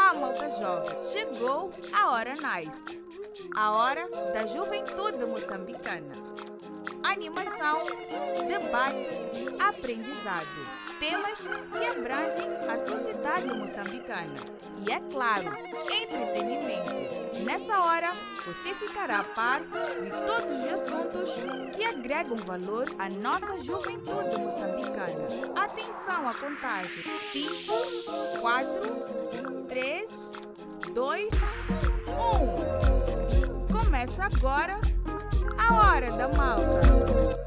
Olá, malta jovem! Chegou a hora nice, a hora da juventude moçambicana. Animação, debate, aprendizado. Temas que abrangem a sociedade moçambicana. E, é claro, entretenimento. Nessa hora, você ficará a par de todos os assuntos que agregam valor à nossa juventude moçambicana. Atenção à contagem. 5, 4, 3, 2, 1. Começa agora a Hora da Malta.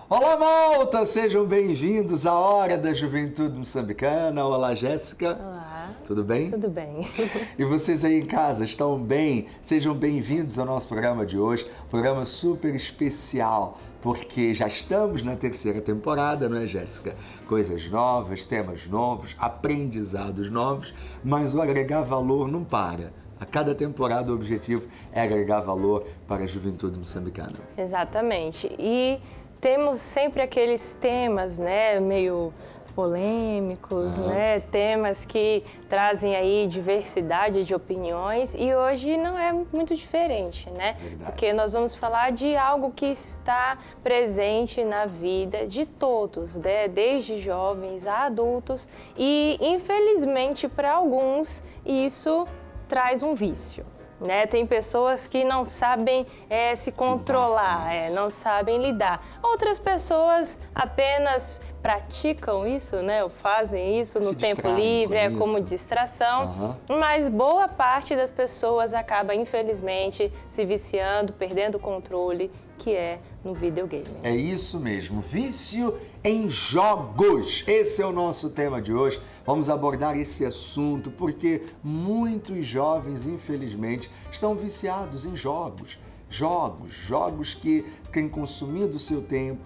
Olá, malta! Sejam bem-vindos à Hora da Juventude Moçambicana. Olá, Jéssica. Olá. Tudo bem? Tudo bem. E vocês aí em casa estão bem? Sejam bem-vindos ao nosso programa de hoje, programa super especial, porque já estamos na terceira temporada, não é, Jéssica? Coisas novas, temas novos, aprendizados novos, mas o agregar valor não para. A cada temporada o objetivo é agregar valor para a juventude moçambicana. Exatamente. E temos sempre aqueles temas, né, meio polêmicos, né, temas que trazem aí diversidade de opiniões e hoje não é muito diferente, né? Verdade. Porque nós vamos falar de algo que está presente na vida de todos, né, desde jovens a adultos e infelizmente para alguns isso traz um vício. Né? Tem pessoas que não sabem se controlar, não sabem lidar. Outras pessoas apenas praticam isso, né? Ou fazem isso no tempo livre, como distração. Mas boa parte das pessoas acaba, infelizmente, se viciando, perdendo o controle, que é no videogame. É isso mesmo, vício em jogos. Esse é o nosso tema de hoje. Vamos abordar esse assunto porque muitos jovens, infelizmente, estão viciados em jogos. Jogos que têm consumido o seu tempo,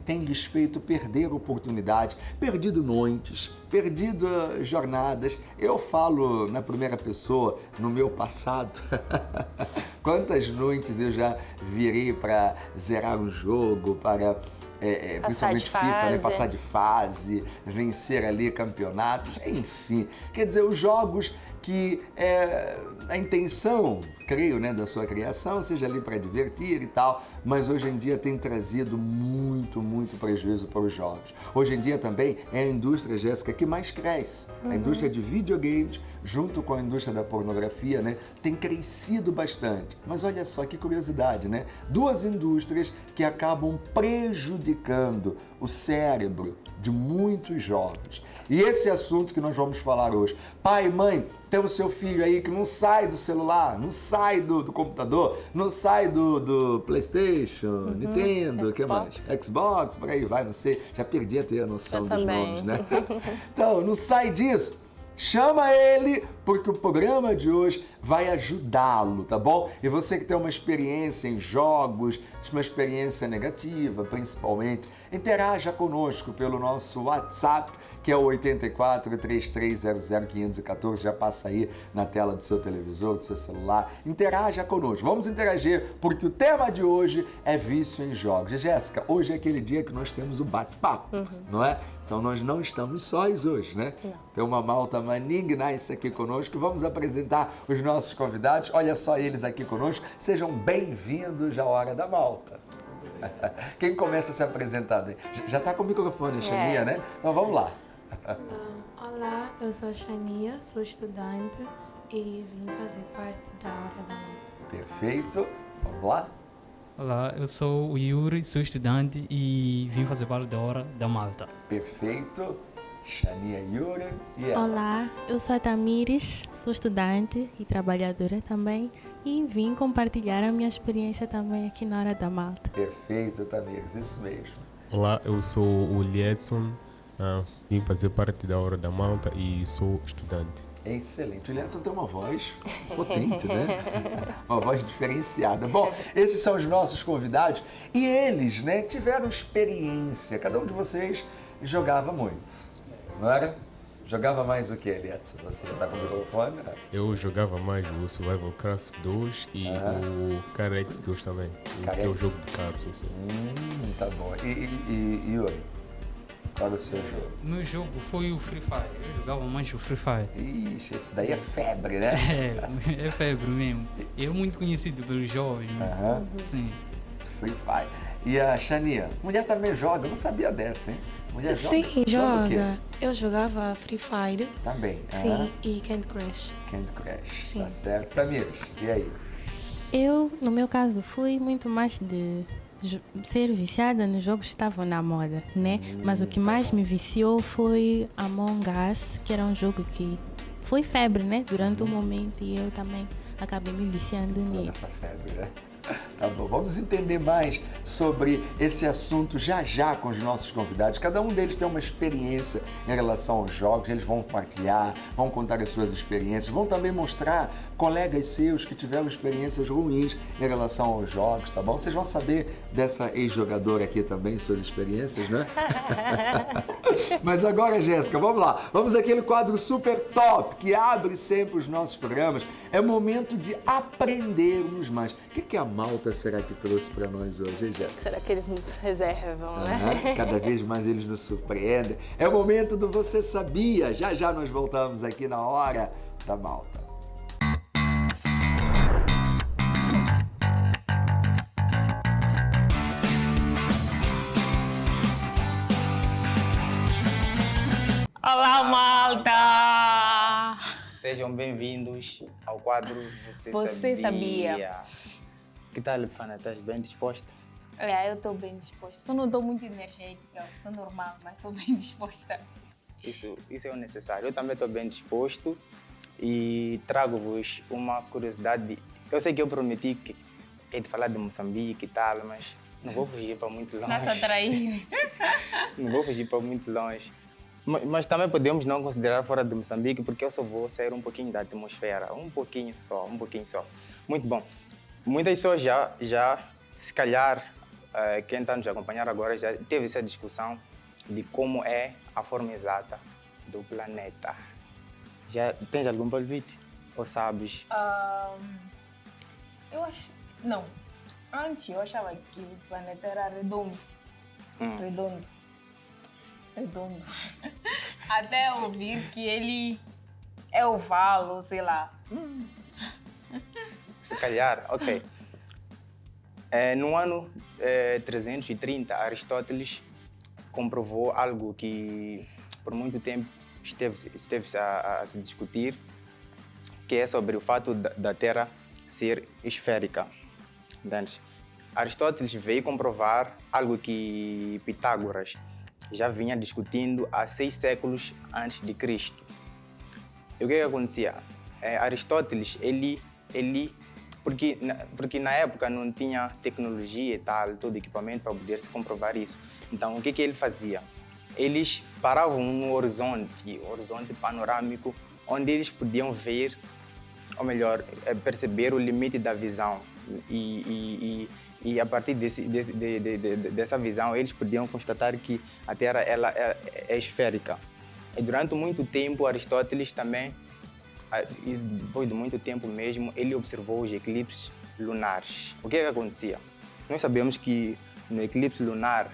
têm lhes feito perder oportunidades, perdido noites, perdido jornadas. Eu falo na primeira pessoa, no meu passado. Quantas noites eu já virei para zerar um jogo, para... principalmente FIFA, né? Passar de fase, vencer ali campeonatos, enfim. Quer dizer, os jogos que a intenção, creio, né, da sua criação, seja ali para divertir e tal, mas hoje em dia tem trazido muito prejuízo para os jogos. Hoje em dia também é a indústria, Jéssica, que mais cresce. A indústria de videogames, junto com a indústria da pornografia, né, tem crescido bastante. Mas olha só que curiosidade, né? Duas indústrias que acabam prejudicando o cérebro de muitos jovens. E esse assunto que nós vamos falar hoje. Pai, mãe, tem o seu filho aí que não sai do celular, não sai do computador, não sai do PlayStation, Nintendo, o que mais? Xbox, por aí vai, não sei. Já perdi até a noção dos nomes, né? Então, não sai disso. Chama ele, porque o programa de hoje vai ajudá-lo, tá bom? E você que tem uma experiência em jogos, uma experiência negativa, principalmente, interaja conosco pelo nosso WhatsApp, que é o 84 3300 514, já passa aí na tela do seu televisor, do seu celular. Interaja conosco, vamos interagir, porque o tema de hoje é vício em jogos. E, Jéssica, hoje é aquele dia que nós temos o bate-papo, não é? Então nós não estamos sós hoje, né? Não. Tem uma malta maligna aqui conosco. Vamos apresentar os nossos convidados. Olha só eles aqui conosco. Sejam bem-vindos à Hora da Malta. Quem começa se apresentando? Já está com o microfone, Xania, né? Então vamos lá. Olá, eu sou a Xania, sou estudante e vim fazer parte da Hora da Malta. Perfeito. Vamos lá. Olá, eu sou o Yuri, sou estudante e vim fazer parte da Hora da Malta. Perfeito. Xania, Yuri e ela. Olá, eu sou a Tamires, sou estudante e trabalhadora também e vim compartilhar a minha experiência também aqui na Hora da Malta. Perfeito, Tamires, isso mesmo. Olá, eu sou o Liedson, vim fazer parte da Hora da Malta e sou estudante. Excelente. O Liedson tem uma voz potente, né? Uma voz diferenciada. Bom, esses são os nossos convidados e eles, né, tiveram experiência. Cada um de vocês jogava muito, não era? Jogava mais o que, Liedson? Você já está com o microfone? Eu jogava mais o Survival Craft 2 e o Carex 2 também, que é o jogo de carros. Assim. Tá bom. E Yuri? Qual era o seu jogo? Meu jogo foi o Free Fire. Eu jogava mais o Free Fire. Ixi, esse daí é febre, né? É febre mesmo. E é muito conhecido pelos jovens. Né? Aham. Sim. Free Fire. E a Xania, mulher também joga, eu não sabia dessa, hein? Mulher joga? Sim, o quê? joga. Eu jogava Free Fire, Também. sim, Aham. e Candy Crush. Candy Crush, Sim. tá certo. Tamires, e aí? Eu, no meu caso, fui muito mais de ser viciada nos jogos que estavam na moda, né? Mas o que mais me viciou foi Among Us, que era um jogo que foi febre, né? Durante um momento e eu também acabei me viciando Toda nisso. essa febre, né? Tá bom, vamos entender mais sobre esse assunto já com os nossos convidados. Cada um deles tem uma experiência em relação aos jogos, eles vão partilhar, vão contar as suas experiências, vão também mostrar colegas seus que tiveram experiências ruins em relação aos jogos, tá bom? Vocês vão saber dessa ex-jogadora aqui também, suas experiências, né? Mas agora, Jéssica, vamos lá. Vamos àquele quadro super top que abre sempre os nossos programas. É momento de aprendermos mais. O que a Malta será que trouxe para nós hoje, hein, Jéssica? Será que eles nos reservam, né? Aham, cada vez mais eles nos surpreendem. É o momento do Você Sabia. Já nós voltamos aqui na Hora da Malta. Olá, malta! Sejam bem-vindos ao quadro Você Sabia. Que tal, Fana? Estás bem disposta? Olha, eu estou bem disposta. Só não estou muito energética, estou normal, mas estou bem disposta. Isso é o necessário. Eu também estou bem disposto e trago-vos uma curiosidade. Eu sei que eu prometi que é de falar de Moçambique e tal, mas não vou fugir para muito longe. Está-se a atrair. Não vou fugir para muito longe. Mas também podemos não considerar fora de Moçambique, porque eu só vou sair um pouquinho da atmosfera. Um pouquinho só. Muito bom. Muitas pessoas já se calhar, quem está nos acompanhando agora, já teve essa discussão de como é a forma exata do planeta. Já tens algum palpite? Ou sabes? Eu acho... Não. Antes eu achava que o planeta era redondo. Redondo. Até eu ouvir que ele é oval, sei lá. Se calhar, ok. No ano 330, Aristóteles comprovou algo que por muito tempo esteve a se discutir, que é sobre o fato da Terra ser esférica. Entende? Aristóteles veio comprovar algo que Pitágoras já vinha discutindo há 6 séculos antes de Cristo. E o que acontecia? Aristóteles, porque na época não tinha tecnologia e tal, todo equipamento para poder se comprovar isso. Então, o que ele fazia? Eles paravam no horizonte panorâmico, onde eles podiam ver, ou melhor, perceber o limite da visão. E a partir dessa visão, eles podiam constatar que a Terra ela é esférica. E durante muito tempo, Aristóteles também, depois de muito tempo mesmo, ele observou os eclipses lunares. O que acontecia? Nós sabemos que no eclipse lunar,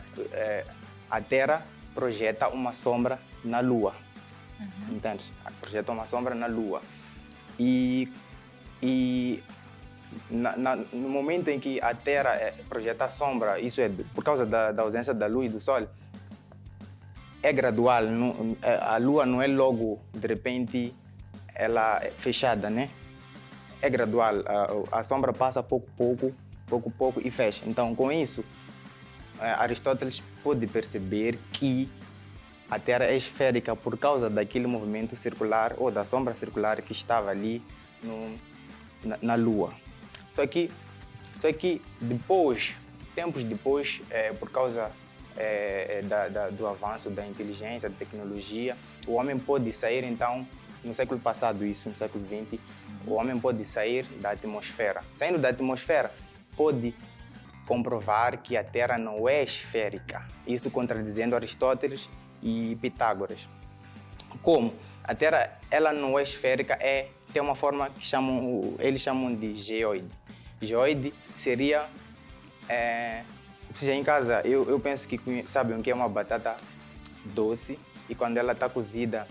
a Terra projeta uma sombra na Lua. Entende? Projeta uma sombra na Lua. No momento em que a Terra projeta a sombra, isso é por causa da ausência da luz e do Sol, é gradual. A Lua não é logo, de repente, ela é fechada, né? É gradual. A sombra passa pouco a pouco e fecha. Então, com isso, Aristóteles pôde perceber que a Terra é esférica por causa daquele movimento circular ou da sombra circular que estava ali na Lua. Só que tempos depois, por causa do avanço da inteligência, da tecnologia, o homem pôde sair, então, no século passado, no século XX, o homem pôde sair da atmosfera. Saindo da atmosfera, pôde comprovar que a Terra não é esférica. Isso contradizendo Aristóteles e Pitágoras. Como? A Terra ela não é esférica, tem uma forma que eles chamam de geoide. Geoide seria, seja em casa, eu penso que sabem o que é uma batata doce e quando ela está cozida,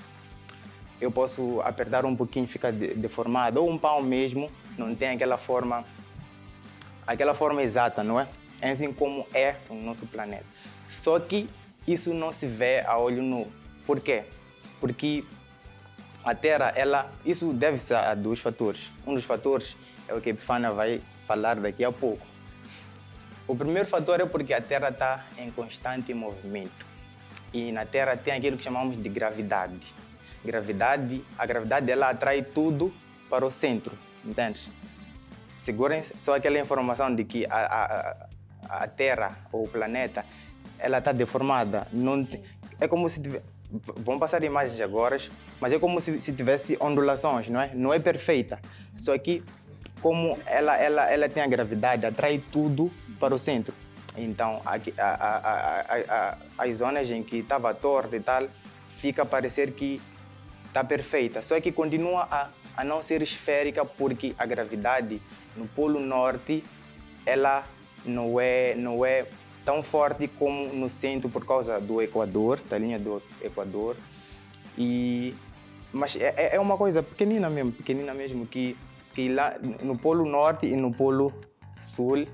eu posso apertar um pouquinho, fica deformado. Ou um pão mesmo, não tem aquela forma exata, não é? É assim como é o nosso planeta. Só que isso não se vê a olho nu. Por quê? Porque a Terra, isso deve-se a dois fatores. Um dos fatores é o que a Epifânia vai falar daqui a pouco. O primeiro fator é porque a Terra está em constante movimento. E na Terra tem aquilo que chamamos de gravidade. A gravidade ela atrai tudo para o centro, entende? Segurem só aquela informação de que a Terra ou o planeta ela está deformada. É como se vão passar imagens agora, mas é como se tivesse ondulações, não é? Não é perfeita. Só que como ela tem a gravidade, atrai tudo para o centro. Então, as zonas em que estava torta e tal, fica a parecer que está perfeita. Só que continua a não ser esférica porque a gravidade no Polo Norte ela não é tão forte como no centro por causa do Equador, da linha do Equador. Mas é uma coisa pequenina mesmo que lá no Polo Norte e no Polo Sul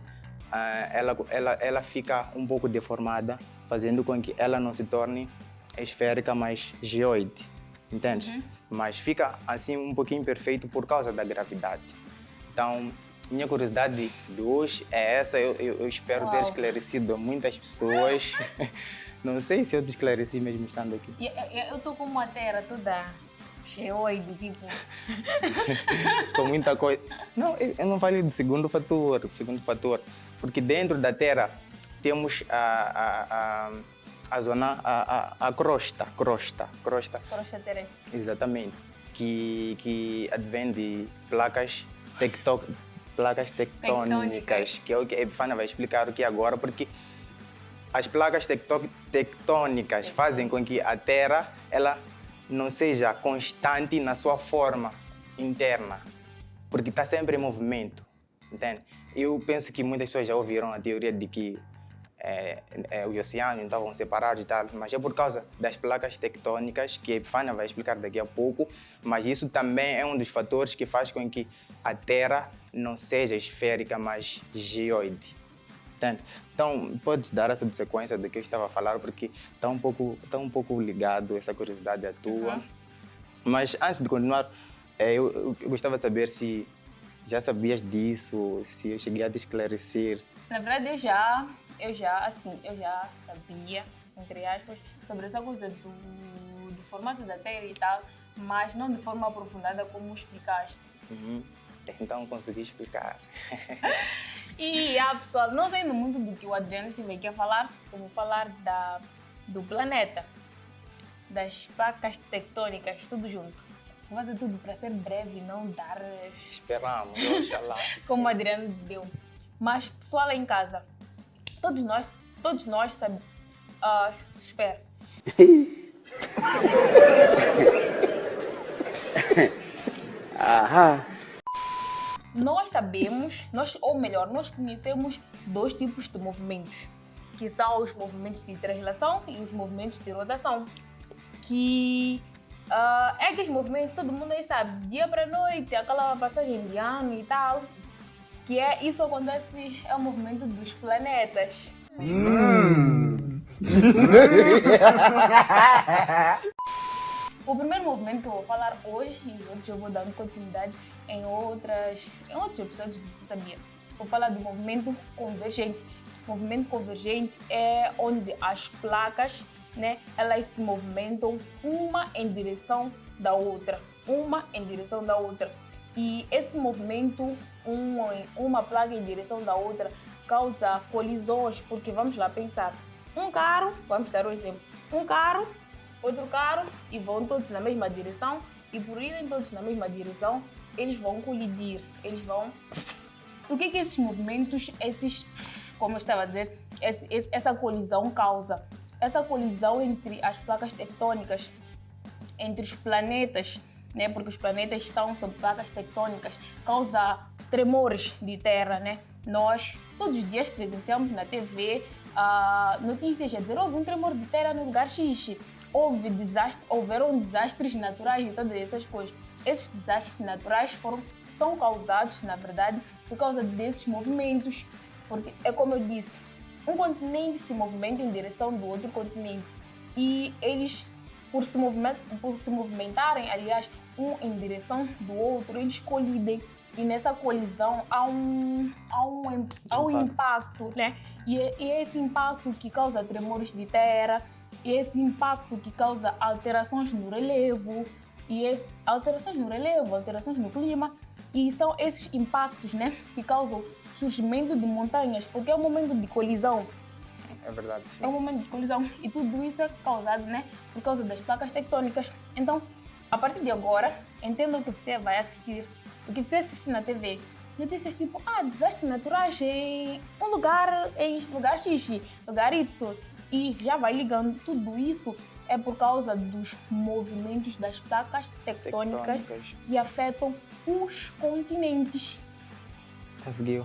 ela fica um pouco deformada, fazendo com que ela não se torne esférica, mas geoide. Entende? Mas fica assim um pouquinho perfeito por causa da gravidade. Então, minha curiosidade de hoje é essa. Eu espero ter esclarecido a muitas pessoas. Não sei se eu te esclareci mesmo estando aqui. Eu estou com uma Terra toda geoide, tipo... Com muita coisa. Não, eu não falei do segundo fator. Porque dentro da Terra temos a zona, a crosta terrestre. Exatamente. Que advém de placas tectônicas, que é o que a Epifânia vai explicar aqui agora, porque as placas tectônicas fazem com que a Terra ela não seja constante na sua forma interna, porque está sempre em movimento, entende? Eu penso que muitas pessoas já ouviram a teoria de que os oceanos estavam separados e tal, mas é por causa das placas tectônicas, que a Epifânia vai explicar daqui a pouco, mas isso também é um dos fatores que faz com que a Terra não seja esférica, mas geoide. Entende? Então, podes dar essa sequência do que eu estava a falar, porque está um pouco ligado essa curiosidade à tua. Mas antes de continuar, eu gostava de saber se já sabias disso, se eu cheguei a te esclarecer. Na verdade, eu já sabia, entre aspas, sobre essa coisa do formato da Terra e tal, mas não de forma aprofundada como explicaste. Então consegui explicar. E pessoal, não saindo muito do que o Adriano esteve aqui a falar, eu vou falar do planeta, das placas tectônicas, tudo junto. Vou fazer tudo para ser breve e não dar... Esperamos, oxalá. Como o Adriano deu. Mas, pessoal aí em casa, todos nós sabemos... espera. Nós sabemos, nós conhecemos dois tipos de movimentos, que são os movimentos de translação e os movimentos de rotação. Que é aqueles movimentos, todo mundo aí sabe, dia para noite, aquela passagem de ano e tal. Que isso acontece, é o movimento dos planetas. O primeiro movimento que eu vou falar hoje, e os outros eu vou dar continuidade em outros episódios de Você Sabia. Vou falar do movimento convergente. O movimento convergente é onde as placas, né, elas se movimentam uma em direção da outra. E esse movimento, uma placa em direção da outra, causa colisões, porque vamos lá pensar. Um carro, vamos dar um exemplo, um carro, outro carro, e vão todos na mesma direção, e por irem todos na mesma direção, eles vão colidir, eles vão... O que esses movimentos, como eu estava a dizer, essa colisão causa? Essa colisão entre as placas tectônicas, entre os planetas, né, porque os planetas estão sob placas tectônicas, causa tremores de terra, né? Nós, todos os dias, presenciamos na TV notícias a dizer houve um tremor de terra no lugar X, houveram desastres naturais e todas essas coisas. Esses desastres naturais são causados, na verdade, por causa desses movimentos, porque é como eu disse, um continente se movimenta em direção do outro continente e eles, por se movimentarem, aliás, um em direção do outro, eles colidem e nessa colisão há um impacto, né? E é esse impacto que causa tremores de terra, e esse impacto que causa alterações no relevo, alterações no clima, e são esses impactos, né, que causam surgimento de montanhas, porque é um momento de colisão. É verdade, sim. É um momento de colisão e tudo isso é causado, né, por causa das placas tectônicas. Então, a partir de agora, entenda o que você vai assistir, o que você assiste na TV. Notícias tipo, desastres naturais em lugar X, lugar Y. E já vai ligando, tudo isso é por causa dos movimentos das placas tectônicas que afetam os continentes. Consegui.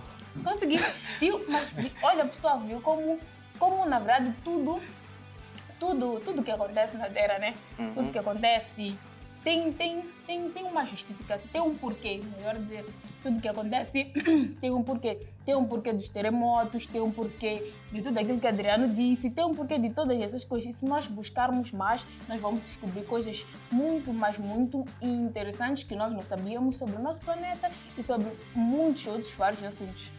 Viu? Mas olha, pessoal, viu como na verdade tudo que acontece na Terra, né? Tudo que acontece tem uma justificação, tem um porquê, melhor dizer. Tudo que acontece tem um porquê. Tem um porquê dos terremotos, tem um porquê de tudo aquilo que Adriano disse, tem um porquê de todas essas coisas. E se nós buscarmos mais, nós vamos descobrir coisas muito, mas muito interessantes que nós não sabíamos sobre o nosso planeta e sobre muitos outros vários assuntos.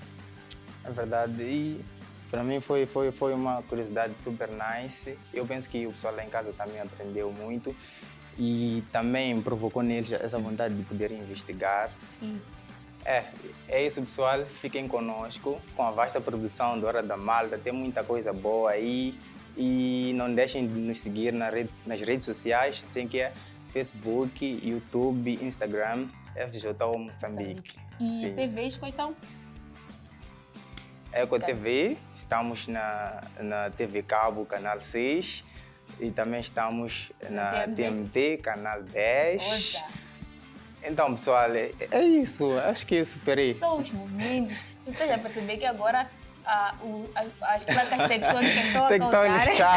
É verdade. E para mim foi uma curiosidade super nice. Eu penso que o pessoal lá em casa também aprendeu muito. E também provocou neles essa vontade de poder investigar. Isso. É isso, pessoal. Fiquem conosco com a vasta produção do Hora da Malta. Tem muita coisa boa aí. E não deixem de nos seguir nas redes sociais, assim que é Facebook, YouTube, Instagram, FJO Moçambique. E TVs quais são? Eco TV, estamos na TV Cabo, canal 6. E também estamos na TMT, canal 10. Oxa. Então, pessoal, é isso. Acho que eu superei. São os movimentos. Você já percebeu que agora as placas tectônicas estão a causar... Tchau.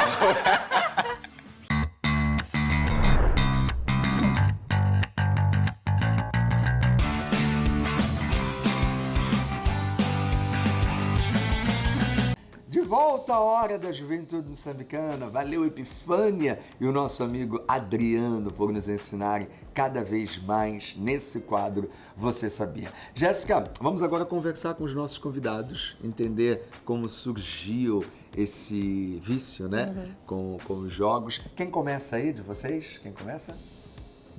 De volta à Hora da Juventude Moçambicana. Valeu, Epifânia e o nosso amigo Adriano por nos ensinarem cada vez mais nesse quadro Você Sabia. Jéssica, vamos agora conversar com os nossos convidados, entender como surgiu esse vício, né? Com os jogos. Quem começa aí de vocês? Quem começa?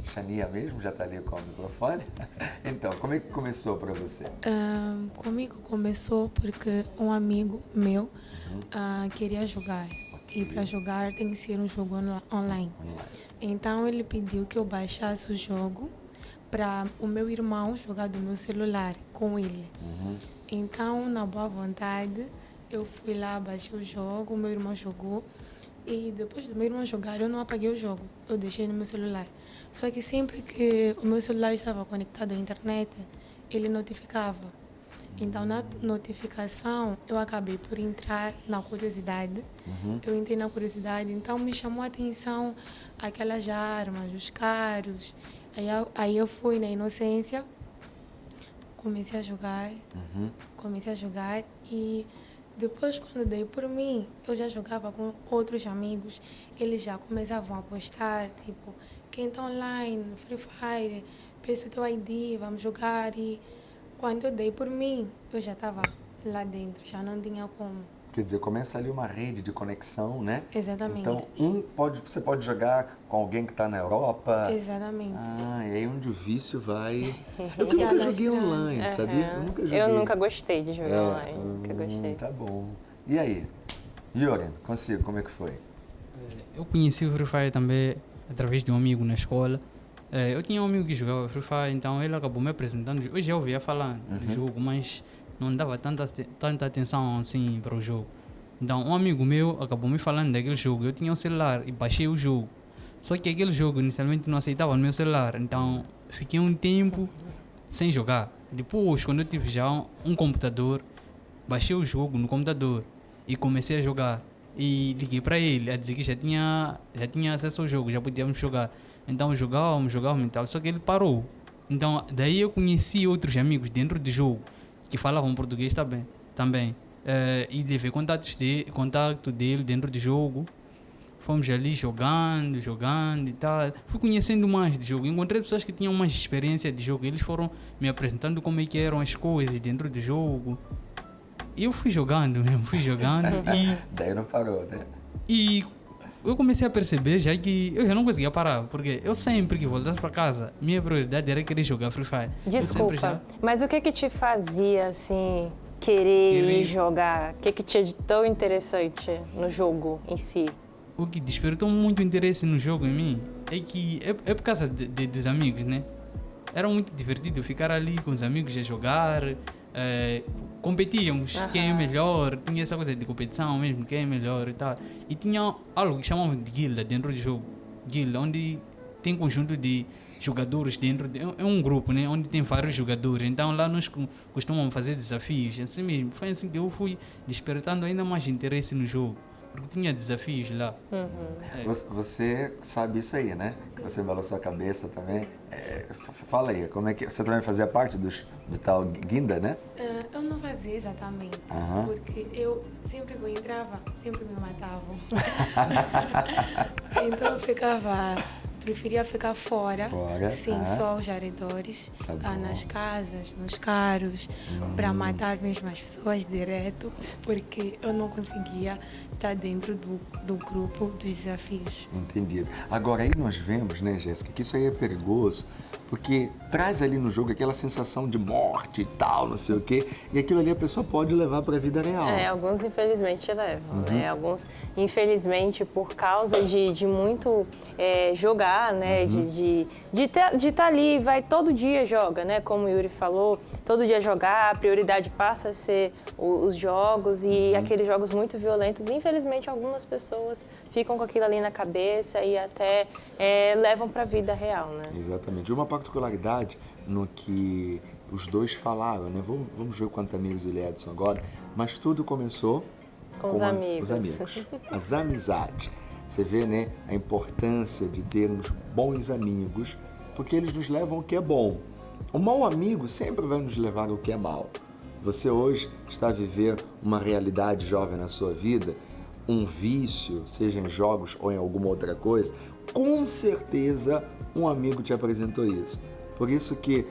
Xania mesmo, já está ali com o microfone. Então, como é que começou para você? Comigo começou porque um amigo meu queria jogar. E para jogar tem que ser um jogo online. Então ele pediu que eu baixasse o jogo para o meu irmão jogar do meu celular com ele. Então, na boa vontade, eu fui lá, baixei o jogo, o meu irmão jogou. E depois do meu irmão jogar, eu não apaguei o jogo, eu deixei no meu celular. Só que sempre que o meu celular estava conectado à internet, ele notificava. Então, na notificação, eu acabei por entrar na curiosidade. Eu entrei na curiosidade, então me chamou a atenção aquelas armas, os carros. Aí eu fui na inocência, comecei a jogar e... Depois, quando dei por mim, eu já jogava com outros amigos. Eles já começavam a postar, tipo, quem está online, Free Fire, peço teu ID, vamos jogar. E quando eu dei por mim, eu já estava lá dentro, já não tinha como. Quer dizer, começa ali uma rede de conexão, né? Exatamente. Então, você pode jogar com alguém que está na Europa. Exatamente. E aí onde o vício vai... Eu nunca joguei online, sabia? Eu nunca gostei de jogar online. Nunca gostei. Tá bom. E aí? Yuri, consigo, como é que foi? Eu conheci o Free Fire também através de um amigo na escola. Eu tinha um amigo que jogava Free Fire, então ele acabou me apresentando. Eu já ouvia falar do jogo, mas não dava tanta atenção assim para o jogo. Então um amigo meu acabou me falando daquele jogo. Eu tinha um celular e baixei o jogo. Só que aquele jogo inicialmente não aceitava no meu celular. Então fiquei um tempo sem jogar. Depois, quando eu tive já um computador, baixei o jogo no computador. e comecei a jogar. E liguei para ele a dizer que já tinha acesso ao jogo, já podíamos jogar. Então jogávamos e tal, só que ele parou. Então daí eu conheci outros amigos dentro do jogo que falavam português também. E levei contato dele dentro do jogo. Fomos ali jogando e tal. Fui conhecendo mais do jogo. Encontrei pessoas que tinham mais experiência de jogo. Eles foram me apresentando como é que eram as coisas dentro do jogo. E eu fui jogando e... Daí não parou, né? E eu comecei a perceber já que eu já não conseguia parar. Porque eu sempre que voltasse para casa, minha prioridade era querer jogar Free Fire. Desculpa, mas o que te fazia, assim, querer ir jogar? O que tinha de tão interessante no jogo em si? O que despertou muito interesse no jogo em mim é que é por causa dos amigos, né? Era muito divertido ficar ali com os amigos a jogar, competíamos, quem é melhor, tinha essa coisa de competição mesmo, quem é melhor e tal. E tinha algo que chamavam de guilda dentro do jogo, guilda, onde tem conjunto de jogadores dentro, é um grupo, né? Onde tem vários jogadores, então lá nós costumamos fazer desafios, assim mesmo. Foi assim que eu fui despertando ainda mais interesse no jogo. Porque tinha desafios lá. Você sabe isso aí, né? Você balançou a cabeça também. Fala aí, como é que você também fazia parte do tal guinda, né? Eu não fazia exatamente, porque eu sempre que eu entrava, sempre me matavam. Então eu preferia ficar fora, sim, só aos arredores, nas casas, nos carros, para matar mesmo as pessoas direto, porque eu não conseguia estar dentro do grupo dos desafios. Entendido. Agora aí nós vemos, né, Jéssica, que isso aí é perigoso, porque traz ali no jogo aquela sensação de morte e tal, não sei o quê, e aquilo ali a pessoa pode levar para a vida real. Alguns infelizmente levam, né? Alguns infelizmente por causa de muito jogar, né? De estar ali, vai todo dia joga, né? Como o Yuri falou, todo dia jogar, a prioridade passa a ser os jogos e aqueles jogos muito violentos. Infelizmente algumas pessoas ficam com aquilo ali na cabeça e até levam para a vida real, né? Exatamente. Uma particularidade no que os dois falaram, né? Vamos ver o quanto amigos o Edson agora, mas tudo começou com os amigos. As amizades. Você vê, né, a importância de termos bons amigos, porque eles nos levam ao que é bom. O mau amigo sempre vai nos levar ao que é mal. Você hoje está a viver uma realidade jovem na sua vida, um vício, seja em jogos ou em alguma outra coisa, com certeza um amigo te apresentou isso. Por isso que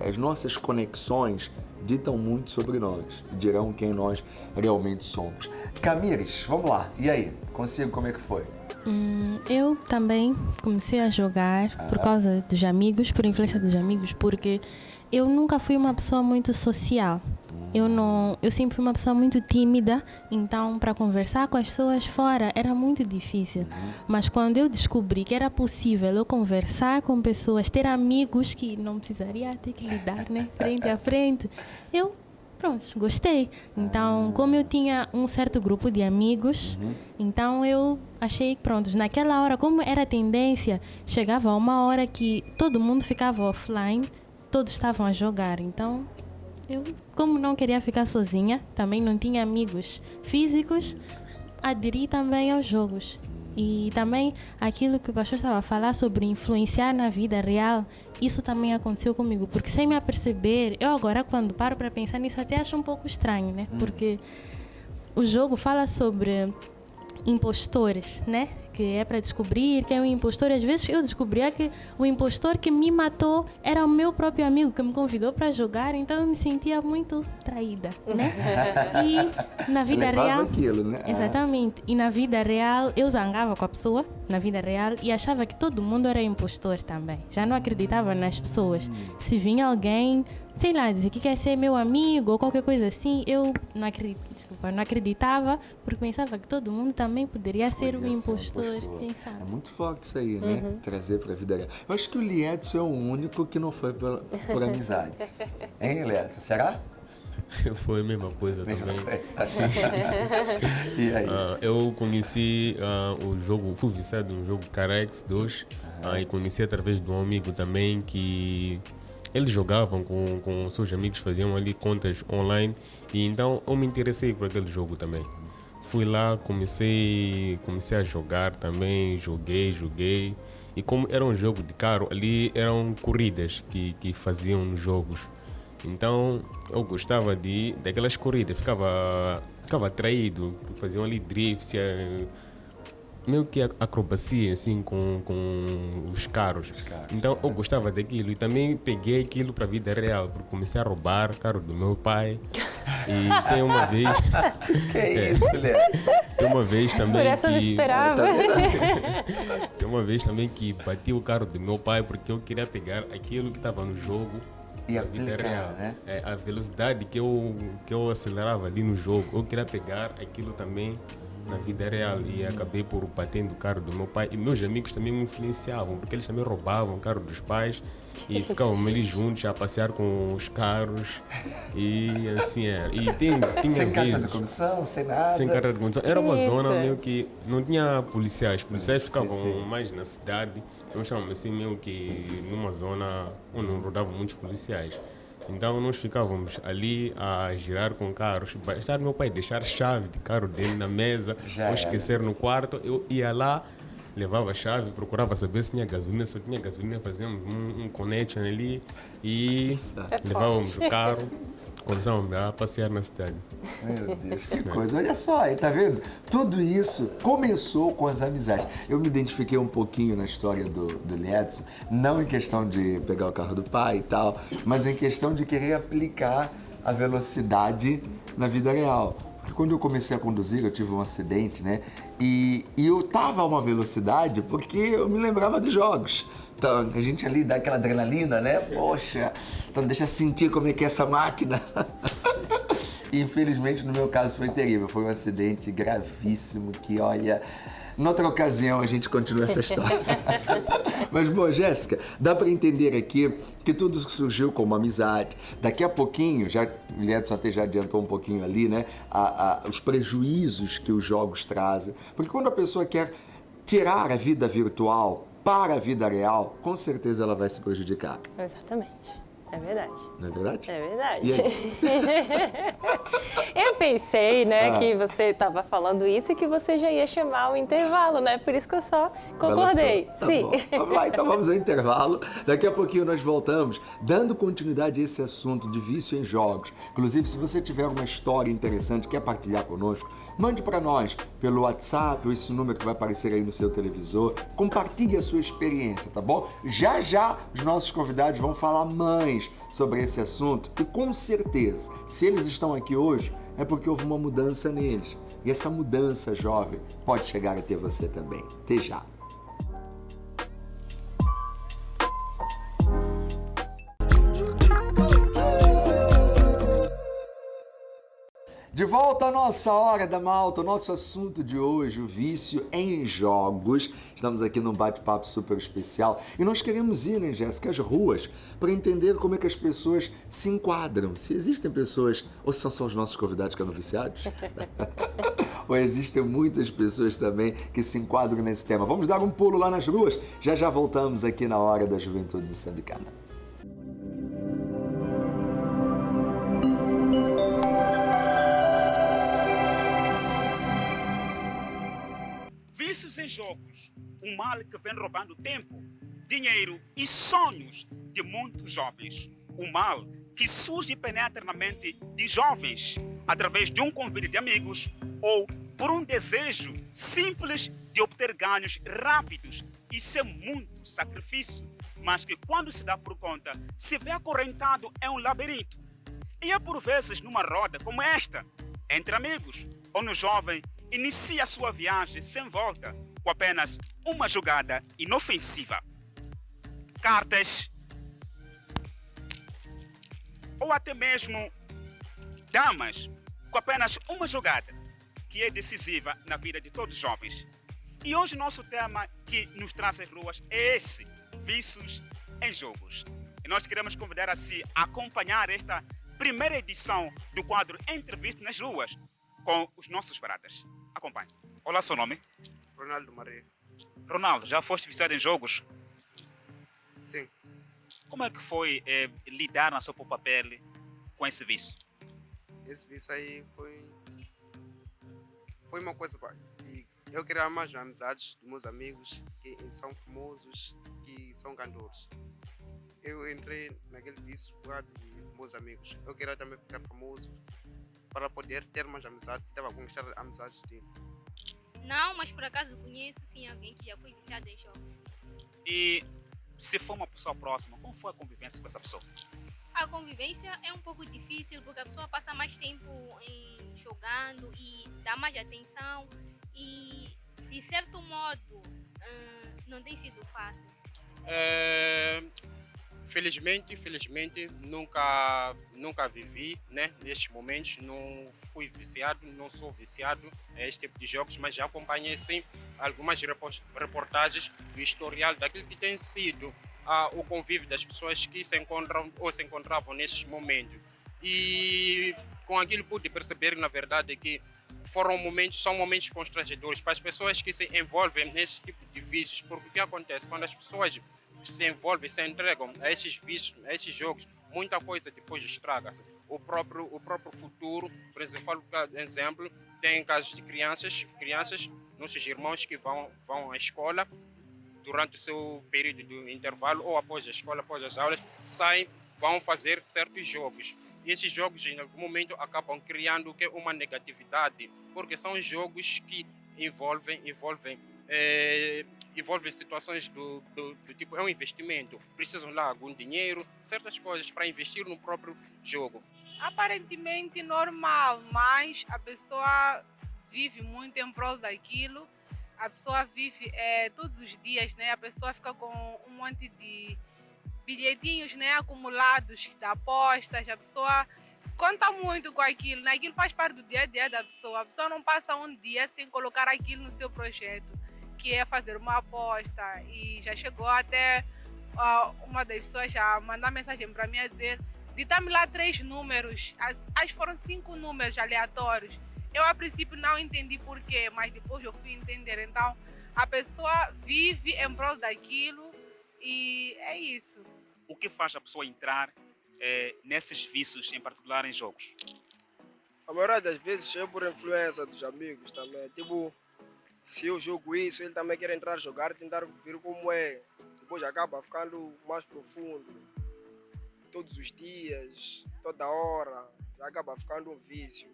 as nossas conexões ditam muito sobre nós, dirão quem nós realmente somos. Camires, vamos lá. E aí? Consigo, como é que foi? Eu também comecei a jogar por causa dos amigos, por influência dos amigos, porque eu nunca fui uma pessoa muito social. Eu sempre fui uma pessoa muito tímida, então para conversar com as pessoas fora era muito difícil. Mas quando eu descobri que era possível eu conversar com pessoas, ter amigos que não precisaria ter que lidar, né, frente a frente, eu gostei. Então, como eu tinha um certo grupo de amigos, então eu achei que, naquela hora, como era tendência, chegava uma hora que todo mundo ficava offline, todos estavam a jogar, então eu, como não queria ficar sozinha, também não tinha amigos físicos, aderi também aos jogos. E também aquilo que o pastor estava a falar sobre influenciar na vida real, isso também aconteceu comigo, porque sem me aperceber, eu agora quando paro para pensar nisso até acho um pouco estranho, né? Porque o jogo fala sobre impostores, né? Que é para descobrir quem é o impostor. Às vezes eu descobria que o impostor que me matou era o meu próprio amigo que me convidou para jogar, então eu me sentia muito traída, né? E na vida real, aquilo, né? Exatamente. E na vida real eu zangava com a pessoa, na vida real, e achava que todo mundo era impostor também. Já não acreditava nas pessoas. Se vinha alguém, sei lá, dizer que quer ser meu amigo ou qualquer coisa assim, eu não acreditava, porque pensava que todo mundo também poderia ser um impostor. É muito forte isso aí, né? Trazer para a vida real. Eu acho que o Liedson é o único que não foi por amizade. Hein, Liedson? Será? Foi a mesma coisa também. E aí? Eu conheci o jogo, fui viciado no jogo Carex 2 e conheci através de um amigo também que eles jogavam com seus amigos, faziam ali contas online, e então eu me interessei por aquele jogo também. Fui lá, comecei a jogar também, joguei. E como era um jogo de carro, ali eram corridas que faziam nos jogos. Então eu gostava daquelas corridas, ficava atraído, faziam ali drifts, meio que acrobacia assim com os carros. Então eu gostava daquilo e também peguei aquilo para a vida real, porque comecei a roubar o carro do meu pai. E tem uma vez. Que isso, Léo? Tem uma vez também. Por essa eu não esperava. Tem uma vez também que bati o carro do meu pai porque eu queria pegar aquilo que estava no jogo. E na vida aplicar, real, né? A velocidade que eu acelerava ali no jogo, eu queria pegar aquilo também na vida real e acabei por bater no carro do meu pai. E meus amigos também me influenciavam, porque eles também roubavam o carro dos pais e ficavam ali juntos a passear com os carros e assim era. E tinha Sem carta de vezes condução, sem nada. sem carta de condução. Era uma Isso. zona meio que não tinha policiais. Os policiais ficavam sim. mais na cidade. Nós estávamos assim meio que numa zona onde não rodavam muitos policiais. Então nós ficávamos ali a girar com carros. Bastar meu pai deixar a chave de carro dele na mesa, Já ou era. esquecer no quarto, eu ia lá, levava a chave, procurava saber se tinha gasolina. Se tinha gasolina, fazíamos um connection ali e levávamos o carro, começávamos a passear na cidade. Meu Deus, que coisa. Olha só, aí, tá vendo? Tudo isso começou com as amizades. Eu me identifiquei um pouquinho na história do Liedson, não em questão de pegar o carro do pai e tal, mas em questão de querer aplicar a velocidade na vida real. Porque quando eu comecei a conduzir, eu tive um acidente, né? E eu tava a uma velocidade porque eu me lembrava dos jogos. Então, a gente ali dá aquela adrenalina, né? Poxa, então deixa eu sentir como é que é essa máquina. E, infelizmente, no meu caso foi terrível. Foi um acidente gravíssimo que, olha... Noutra ocasião a gente continua essa história. Mas, bom, Jéssica, dá para entender aqui que tudo surgiu como amizade. Daqui a pouquinho, o Liedson até já adiantou um pouquinho ali, né? Os prejuízos que os jogos trazem. Porque quando a pessoa quer tirar a vida virtual para a vida real, com certeza ela vai se prejudicar. Exatamente. É verdade. Não é verdade? É verdade. E aí? Eu pensei, né, que você estava falando isso e que você já ia chamar o intervalo, né? Por isso que eu só concordei. Tá Sim. bom. Vamos lá, então vamos ao intervalo. Daqui a pouquinho nós voltamos, dando continuidade a esse assunto de vício em jogos. Inclusive, se você tiver uma história interessante, quer partilhar conosco, mande para nós pelo WhatsApp ou esse número que vai aparecer aí no seu televisor. Compartilhe a sua experiência, tá bom? Já já os nossos convidados vão falar mais sobre esse assunto e com certeza, se eles estão aqui hoje, é porque houve uma mudança neles. E essa mudança, jovem, pode chegar até você também. Até já. De volta à nossa Hora da Malta, o nosso assunto de hoje, o vício em jogos. Estamos aqui num bate-papo super especial e nós queremos ir, né, Jéssica, às ruas para entender como é que as pessoas se enquadram. Se existem pessoas, ou são só os nossos convidados que andam viciados? Ou existem muitas pessoas também que se enquadram nesse tema. Vamos dar um pulo lá nas ruas? Já já voltamos aqui na Hora da Juventude Moçambicana. Vícios em jogos, um mal que vem roubando tempo, dinheiro e sonhos de muitos jovens. Um mal que surge e penetra na mente de jovens através de um convite de amigos ou por um desejo simples de obter ganhos rápidos e sem muito sacrifício, mas que quando se dá por conta, se vê acorrentado em um labirinto. E é por vezes numa roda como esta, entre amigos, onde o jovem inicia a sua viagem sem volta com apenas uma jogada inofensiva. Cartas ou até mesmo damas com apenas uma jogada que é decisiva na vida de todos os jovens. E hoje nosso tema que nos traz às ruas é esse, vícios em jogos. E nós queremos convidar a si a acompanhar esta primeira edição do quadro Entrevista nas Ruas com os nossos paradas. Acompanhe. Olá, seu nome? Ronaldo Maria. Ronaldo, já foste viciado em jogos? Sim. Como é que foi lidar na sua própria pele com esse vício? Esse vício aí foi uma coisa boa. E eu queria mais amizades dos meus amigos que são famosos, que são cantores. Eu entrei naquele vício por causa de meus amigos. Eu queria também ficar famoso para poder ter mais amizade, estava a conquistar amizades dele. Não, mas por acaso conheço sim alguém que já foi viciado em jogos. E se for uma pessoa próxima, como foi a convivência com essa pessoa? A convivência é um pouco difícil porque a pessoa passa mais tempo jogando e dá mais atenção e de certo modo não tem sido fácil. Felizmente nunca vivi, né, nestes momentos, não fui viciado, não sou viciado a este tipo de jogos, mas já acompanhei sim algumas reportagens do historial daquilo que tem sido o convívio das pessoas que se encontram ou se encontravam nesses momentos. E com aquilo pude perceber, na verdade, que são momentos constrangedores para as pessoas que se envolvem nesse tipo de vícios, porque o que acontece quando as pessoas se envolvem, se entregam a esses vícios, a esses jogos, muita coisa depois estraga-se. O próprio futuro, por exemplo, tem casos de crianças, nossos irmãos que vão à escola durante o seu período de intervalo ou após a escola, após as aulas, saem, vão fazer certos jogos. E esses jogos, em algum momento, acabam criando uma negatividade, porque são jogos que envolvem situações do tipo, é um investimento, precisam lá algum dinheiro, certas coisas para investir no próprio jogo. Aparentemente normal, mas a pessoa vive muito em prol daquilo, a pessoa vive todos os dias, né? A pessoa fica com um monte de bilhetinhos, né, acumulados de apostas, a pessoa conta muito com aquilo, né? Aquilo faz parte do dia a dia da pessoa, a pessoa não passa um dia sem colocar aquilo no seu projeto, que é fazer uma aposta. E já chegou até uma das pessoas já mandar mensagem para mim a dizer: dita-me lá 3 números, as foram 5 números aleatórios. Eu a princípio não entendi porquê, mas depois eu fui entender. Então a pessoa vive em prol daquilo e é isso. O que faz a pessoa entrar nesses vícios, em particular em jogos? A maioria das vezes é por influência dos amigos também. Tipo, se eu jogo isso, ele também quer entrar a jogar, tentar ver como é. Depois acaba ficando mais profundo. Todos os dias, toda hora, acaba ficando um vício.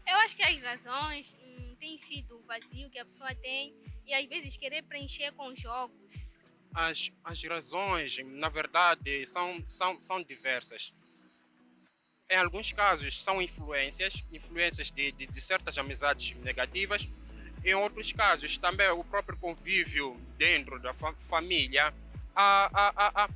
Eu acho que as razões têm sido o vazio que a pessoa tem e às vezes querer preencher com jogos. As razões, na verdade, são diversas. Em alguns casos são influências de certas amizades negativas. Em outros casos também o próprio convívio dentro da família. Há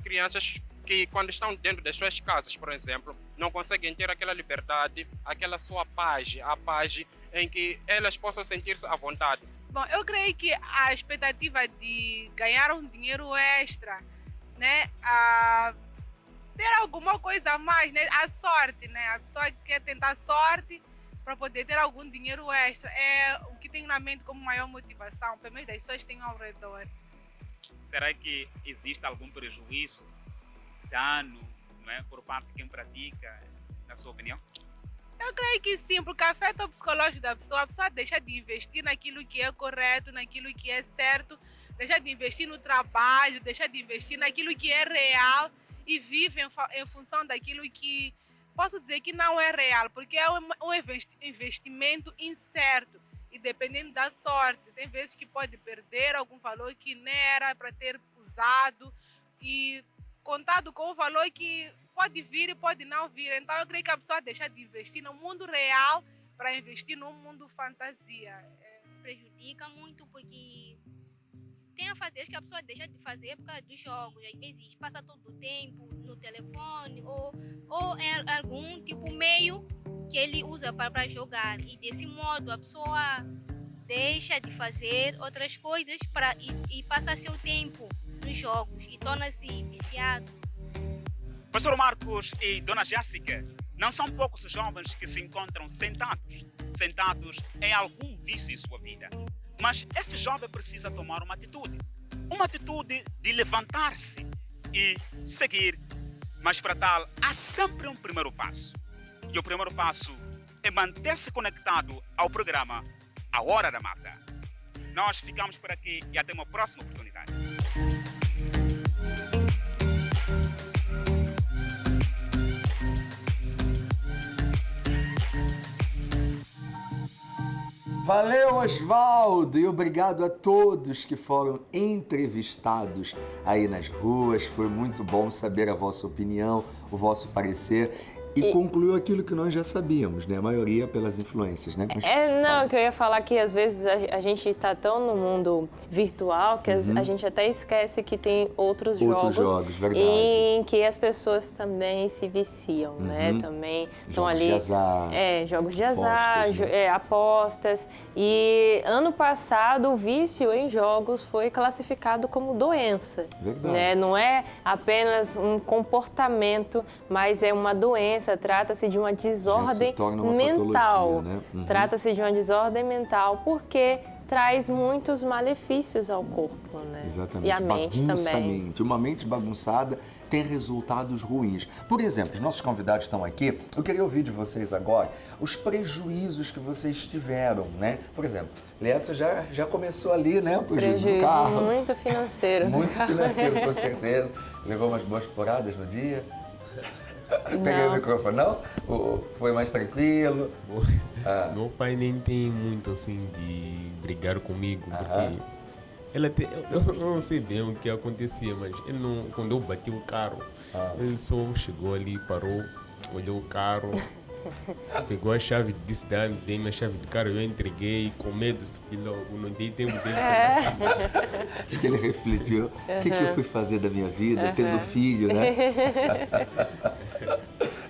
crianças que quando estão dentro das suas casas, por exemplo, não conseguem ter aquela liberdade, aquela sua paz, a paz em que elas possam sentir-se à vontade. Bom, eu creio que a expectativa de ganhar um dinheiro extra, né, ter alguma coisa a mais, né, a sorte, né, a pessoa quer tentar sorte para poder ter algum dinheiro extra, é o que tem na mente como maior motivação, pelo menos das pessoas que têm ao redor. Será que existe algum prejuízo, dano, não é, por parte de quem pratica, na sua opinião? Eu creio que sim, porque afeta o psicológico da pessoa. A pessoa deixa de investir naquilo que é correto, naquilo que é certo, deixa de investir no trabalho, deixa de investir naquilo que é real e vive em função daquilo que posso dizer que não é real, porque é um investimento incerto e dependendo da sorte. Tem vezes que pode perder algum valor que não era para ter usado e contado com um valor que pode vir e pode não vir. Então eu creio que a pessoa deixa de investir no mundo real para investir no mundo fantasia. Prejudica muito porque tem afazeres que a pessoa deixa de fazer por causa dos jogos. Às vezes passa todo o tempo no telefone ou em algum tipo meio que ele usa para jogar. E desse modo a pessoa deixa de fazer outras coisas e passa seu tempo nos jogos e torna-se viciado. Pastor Marcos e Dona Jéssica, não são poucos os jovens que se encontram sentados em algum vício em sua vida. Mas esse jovem precisa tomar uma atitude de levantar-se e seguir. Mas para tal, há sempre um primeiro passo. E o primeiro passo é manter-se conectado ao programa A Hora da Mata. Nós ficamos por aqui e até uma próxima oportunidade. Valeu, Osvaldo, e obrigado a todos que foram entrevistados aí nas ruas. Foi muito bom saber a vossa opinião, o vosso parecer. E concluiu aquilo que nós já sabíamos, né? A maioria pelas influências, né? Mas, que eu ia falar que às vezes a gente está tão no mundo virtual que a gente até esquece que tem outros jogos verdade. em que as pessoas também se viciam, né? Também estão ali. Jogos de azar, apostas. E ano passado o vício em jogos foi classificado como doença. Verdade. Né? Não é apenas um comportamento, mas é uma doença. Trata-se de uma desordem mental. Né? Trata-se de uma desordem mental porque traz muitos malefícios ao corpo, né? Exatamente. E a mente também. Uma mente bagunçada tem resultados ruins. Por exemplo, os nossos convidados estão aqui. Eu queria ouvir de vocês agora os prejuízos que vocês tiveram, né? Por exemplo, Leandro já começou ali, né? O prejuízo do carro. Muito financeiro. Muito financeiro, com certeza. Levou umas boas poradas no dia? Peguei o microfone, não? Ou foi mais tranquilo? Meu pai nem tem muito assim de brigar comigo, porque eu não sei bem o que acontecia, mas ele não, quando eu bati o carro, ele só chegou ali, parou, olhou o carro, pegou a chave, disse dê-me a chave do carro, eu entreguei, com medo, subi logo, não dei tempo dele. Acho que ele refletiu, o que eu fui fazer da minha vida, tendo filho, né?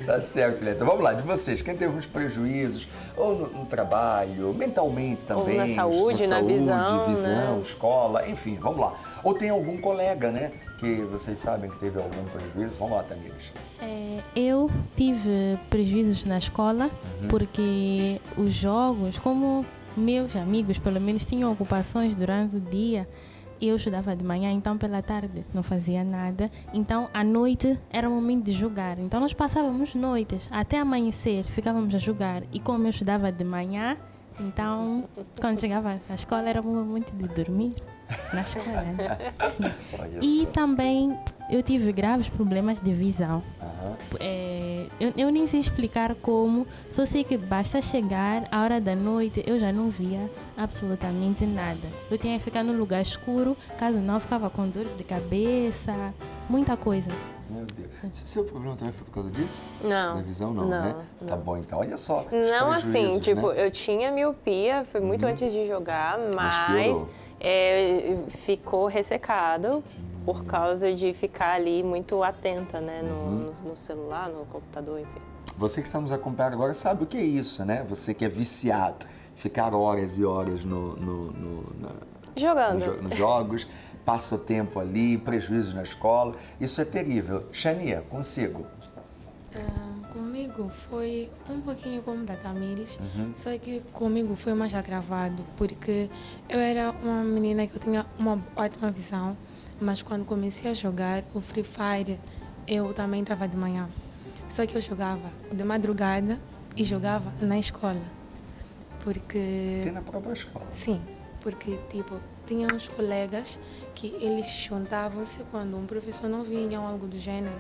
Tá certo, Leandro. Vamos lá, de vocês, quem teve uns prejuízos, ou no trabalho, mentalmente também, ou na saúde, na visão, né? Escola, enfim, vamos lá. Ou tem algum colega, né, que vocês sabem que teve algum prejuízo? Vamos lá, Tamires. Eu tive prejuízos na escola, porque os jogos, como meus amigos, pelo menos, tinham ocupações durante o dia, eu estudava de manhã, então pela tarde não fazia nada. Então à noite era o momento de jogar. Então nós passávamos noites até amanhecer, ficávamos a jogar. E como eu estudava de manhã, então quando chegava à escola era o momento de dormir na escola. Né? Sim. E também eu tive graves problemas de visão. Eu nem sei explicar como, só sei que basta chegar à hora da noite, eu já não via absolutamente nada. Eu tinha que ficar num lugar escuro, caso não, ficava com dores de cabeça, muita coisa. Meu Deus. Seu problema também foi por causa disso? Não. Da visão, não, né? Tá bom, então. Olha só. Não assim, tipo, né? eu tinha miopia, foi muito antes de jogar, mas ficou ressecado por causa de ficar ali muito atenta, né, no celular, no computador, enfim. Você que está nos acompanhando agora sabe o que é isso, né? Você que é viciado, ficar horas e horas jogando. Nos jogos, passa o tempo ali, prejuízos na escola, isso é terrível. Xania, consigo? Comigo foi um pouquinho como da Tamires, só que comigo foi mais agravado, porque eu era uma menina que eu tinha uma ótima visão, mas quando comecei a jogar o Free Fire, eu também entrava de manhã. Só que eu jogava de madrugada e jogava na escola. Porque... Tem na própria escola? Sim, porque tipo, tinha uns colegas que eles juntavam-se quando um professor não vinha ou algo do gênero.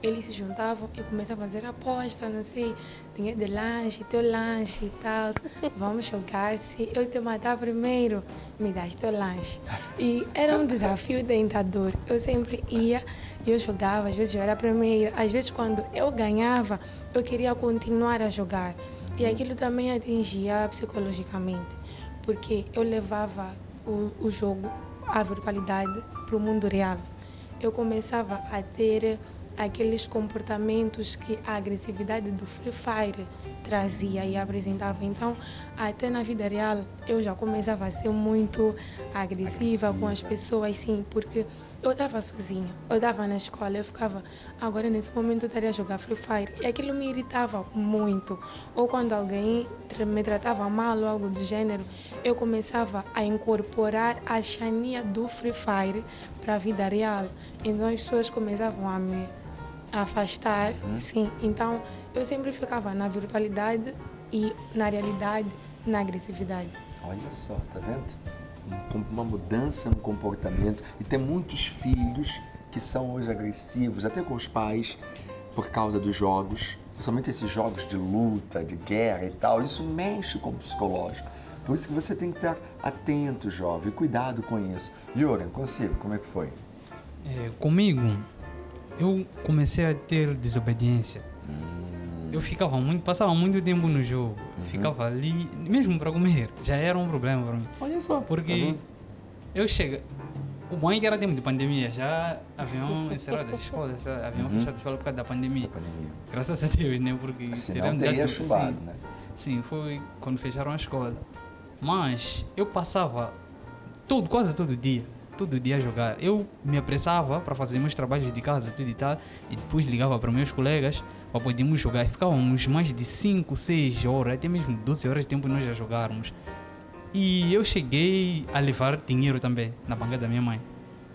Eles se juntavam e começavam a fazer aposta, não sei, dinheiro de lanche, teu lanche e tal. Vamos jogar, se eu te matar primeiro, me dás teu lanche. E era um desafio tentador. Eu sempre ia e eu jogava, às vezes eu era a primeira. Às vezes quando eu ganhava, eu queria continuar a jogar. E aquilo também atingia psicologicamente, porque eu levava o jogo, a virtualidade, para o mundo real. Eu começava a ter aqueles comportamentos que a agressividade do Free Fire trazia e apresentava. Então, até na vida real, eu já começava a ser muito agressiva com as pessoas, sim, porque eu estava sozinha, eu estava na escola, eu ficava, agora nesse momento eu estaria a jogar Free Fire. E aquilo me irritava muito. Ou quando alguém me tratava mal ou algo do gênero, eu começava a incorporar a chania do Free Fire para a vida real. Então as pessoas começavam a me afastar, sim. Então eu sempre ficava na virtualidade e na realidade, na agressividade. Olha só, tá vendo? Uma mudança no comportamento. E tem muitos filhos que são hoje agressivos, até com os pais, por causa dos jogos, principalmente esses jogos de luta, de guerra e tal. Isso mexe com o psicológico. Por isso que você tem que estar atento, jovem, cuidado com isso. Yoran, consigo, como é que foi? Comigo, eu comecei a ter desobediência. Eu passava muito tempo no jogo, ficava ali, mesmo para comer, já era um problema para mim. Olha só. Porque eu chego, o bom é que era tempo de pandemia, já haviam encerrado as escolas, haviam fechado a escola por causa da pandemia. Graças a Deus, né? Porque senão teria chumbado, né? Sim, foi quando fecharam a escola. Mas eu passava quase todo dia a jogar. Eu me apressava para fazer meus trabalhos de casa tudo e tal, e depois ligava para meus colegas para podermos jogar. Ficávamos mais de 5, 6 horas, até mesmo 12 horas de tempo nós já jogáramos. E eu cheguei a levar dinheiro também na banca da minha mãe.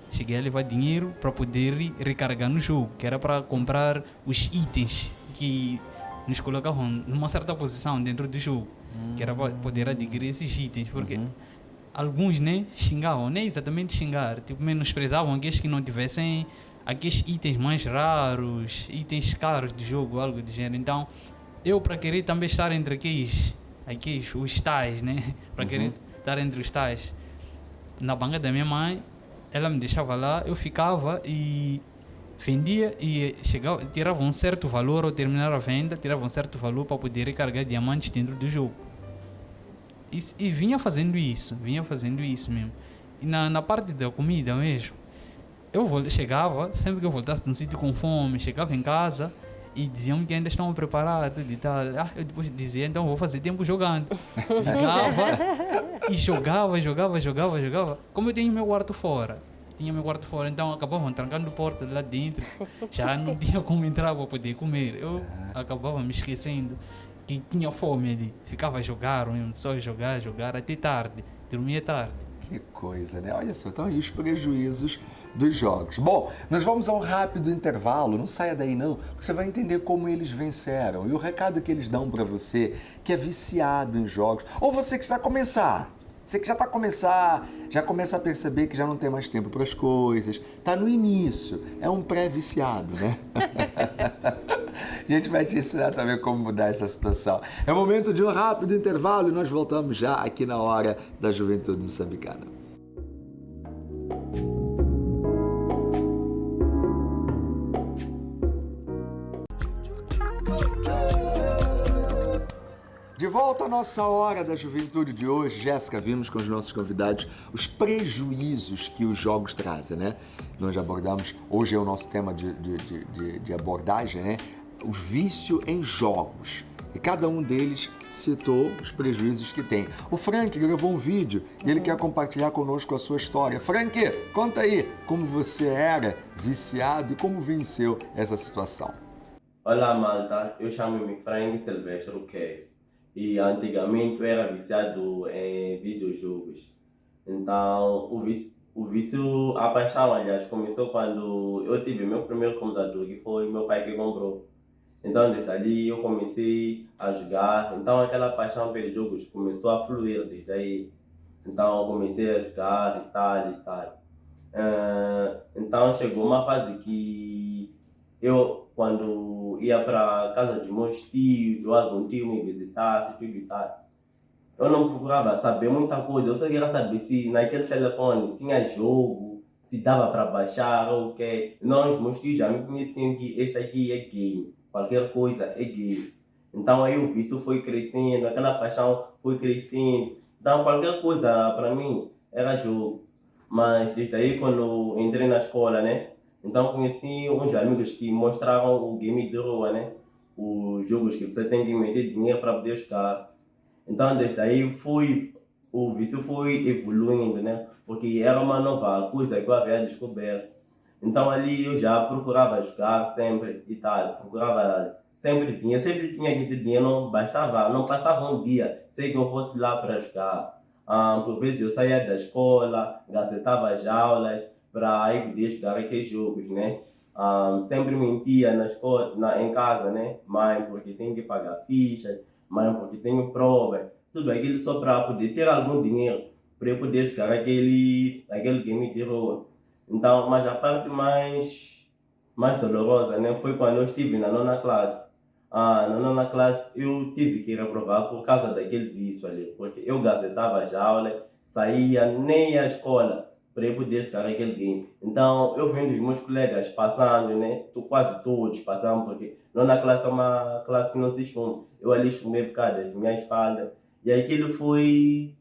Cheguei a levar dinheiro para poder recarregar no jogo, que era para comprar os itens que nos colocavam numa certa posição dentro do jogo, que era para poder adquirir esses itens, porque alguns, né, xingavam, nem exatamente xingar, tipo, menosprezavam aqueles que não tivessem aqueles itens mais raros, itens caros do jogo, algo do gênero. Então, eu, para querer também estar entre os tais, né, para querer estar entre os tais, na banca da minha mãe, ela me deixava lá, eu ficava e vendia e tirava um certo valor, ao terminar a venda, tirava um certo valor para poder recarregar diamantes dentro do jogo. E vinha fazendo isso mesmo. E na parte da comida mesmo, eu chegava, sempre que eu voltasse de um sítio com fome, chegava em casa e diziam que ainda estão a preparar tudo e tal. Eu depois dizia, então vou fazer tempo jogando. Ligava e jogava. Como eu tinha meu quarto fora, então acabavam trancando a porta de lá dentro. Já não tinha como entrar para poder comer. Eu acabava me esquecendo que tinha fome ali. Ficava a jogar, só jogar até tarde. Dormia tarde. Que coisa, né? Olha só, então aí os prejuízos dos jogos. Bom, nós vamos a um rápido intervalo, não saia daí não, porque você vai entender como eles venceram e o recado que eles dão para você que é viciado em jogos, ou você que está a começar, já começa a perceber que já não tem mais tempo para as coisas, tá no início, é um pré-viciado, né? A gente vai te ensinar também como mudar essa situação. É o momento de um rápido intervalo e nós voltamos já aqui na Hora da Juventude Moçambicana. De volta à nossa Hora da Juventude de hoje. Jéssica, vimos com os nossos convidados os prejuízos que os jogos trazem, né? Nós já abordamos, hoje é o nosso tema de abordagem, né? Os vícios em jogos. E cada um deles citou os prejuízos que tem. O Frank gravou um vídeo e ele quer compartilhar conosco a sua história. Frank, conta aí como você era viciado e como venceu essa situação. Olá, malta. Eu chamo-me Frank Silvestre Ruquet. E antigamente eu era viciado em videojogos. Então, o vício, a paixão, aliás, começou quando eu tive meu primeiro computador, que foi meu pai que comprou. Então, desde ali eu comecei a jogar. Então, aquela paixão pelos jogos começou a fluir desde aí. Então, eu comecei a jogar e tal. Então, chegou uma fase que eu, quando ia para casa de meus tios, ou algum tio me visitasse, tudo e tal, eu não procurava saber muita coisa. Eu só queria saber se naquele telefone tinha jogo, se dava para baixar ou o quê. Não, meus tios já me conheciam que este aqui é game, qualquer coisa é game. Então aí o vício foi crescendo, aquela paixão foi crescendo. Então qualquer coisa para mim era jogo. Mas desde aí, quando entrei na escola, né? Então conheci uns amigos que mostraram o game de rua, né? Os jogos que você tem que meter dinheiro para poder jogar. Então desde aí o vício foi evoluindo, né? Porque era uma nova coisa que eu havia descoberto. Então ali eu já procurava jogar sempre e tal, procurava, sempre tinha que ter dinheiro, não bastava, não passava um dia sem que eu fosse lá para jogar. Por vezes eu saía da escola, gastava as aulas para aí poder jogar aqueles jogos, né? Sempre mentia na escola, em casa, né? Mãe, porque tenho que pagar fichas, mãe, porque tenho prova, tudo aquilo só para poder ter algum dinheiro para eu poder jogar aquele game de rua. Então, mas a parte mais dolorosa, né, foi quando eu estive na 9ª classe. Na 9ª classe eu tive que reprovar por causa daquele vício ali, porque eu gastava as aulas, saía nem à escola para eu poder jogar aquele game. Então, eu vendo os meus colegas passando, né, quase todos passando, porque 9ª classe é uma classe que não se chumba. Eu ali chumei por causa das minhas faldas, e aquilo foi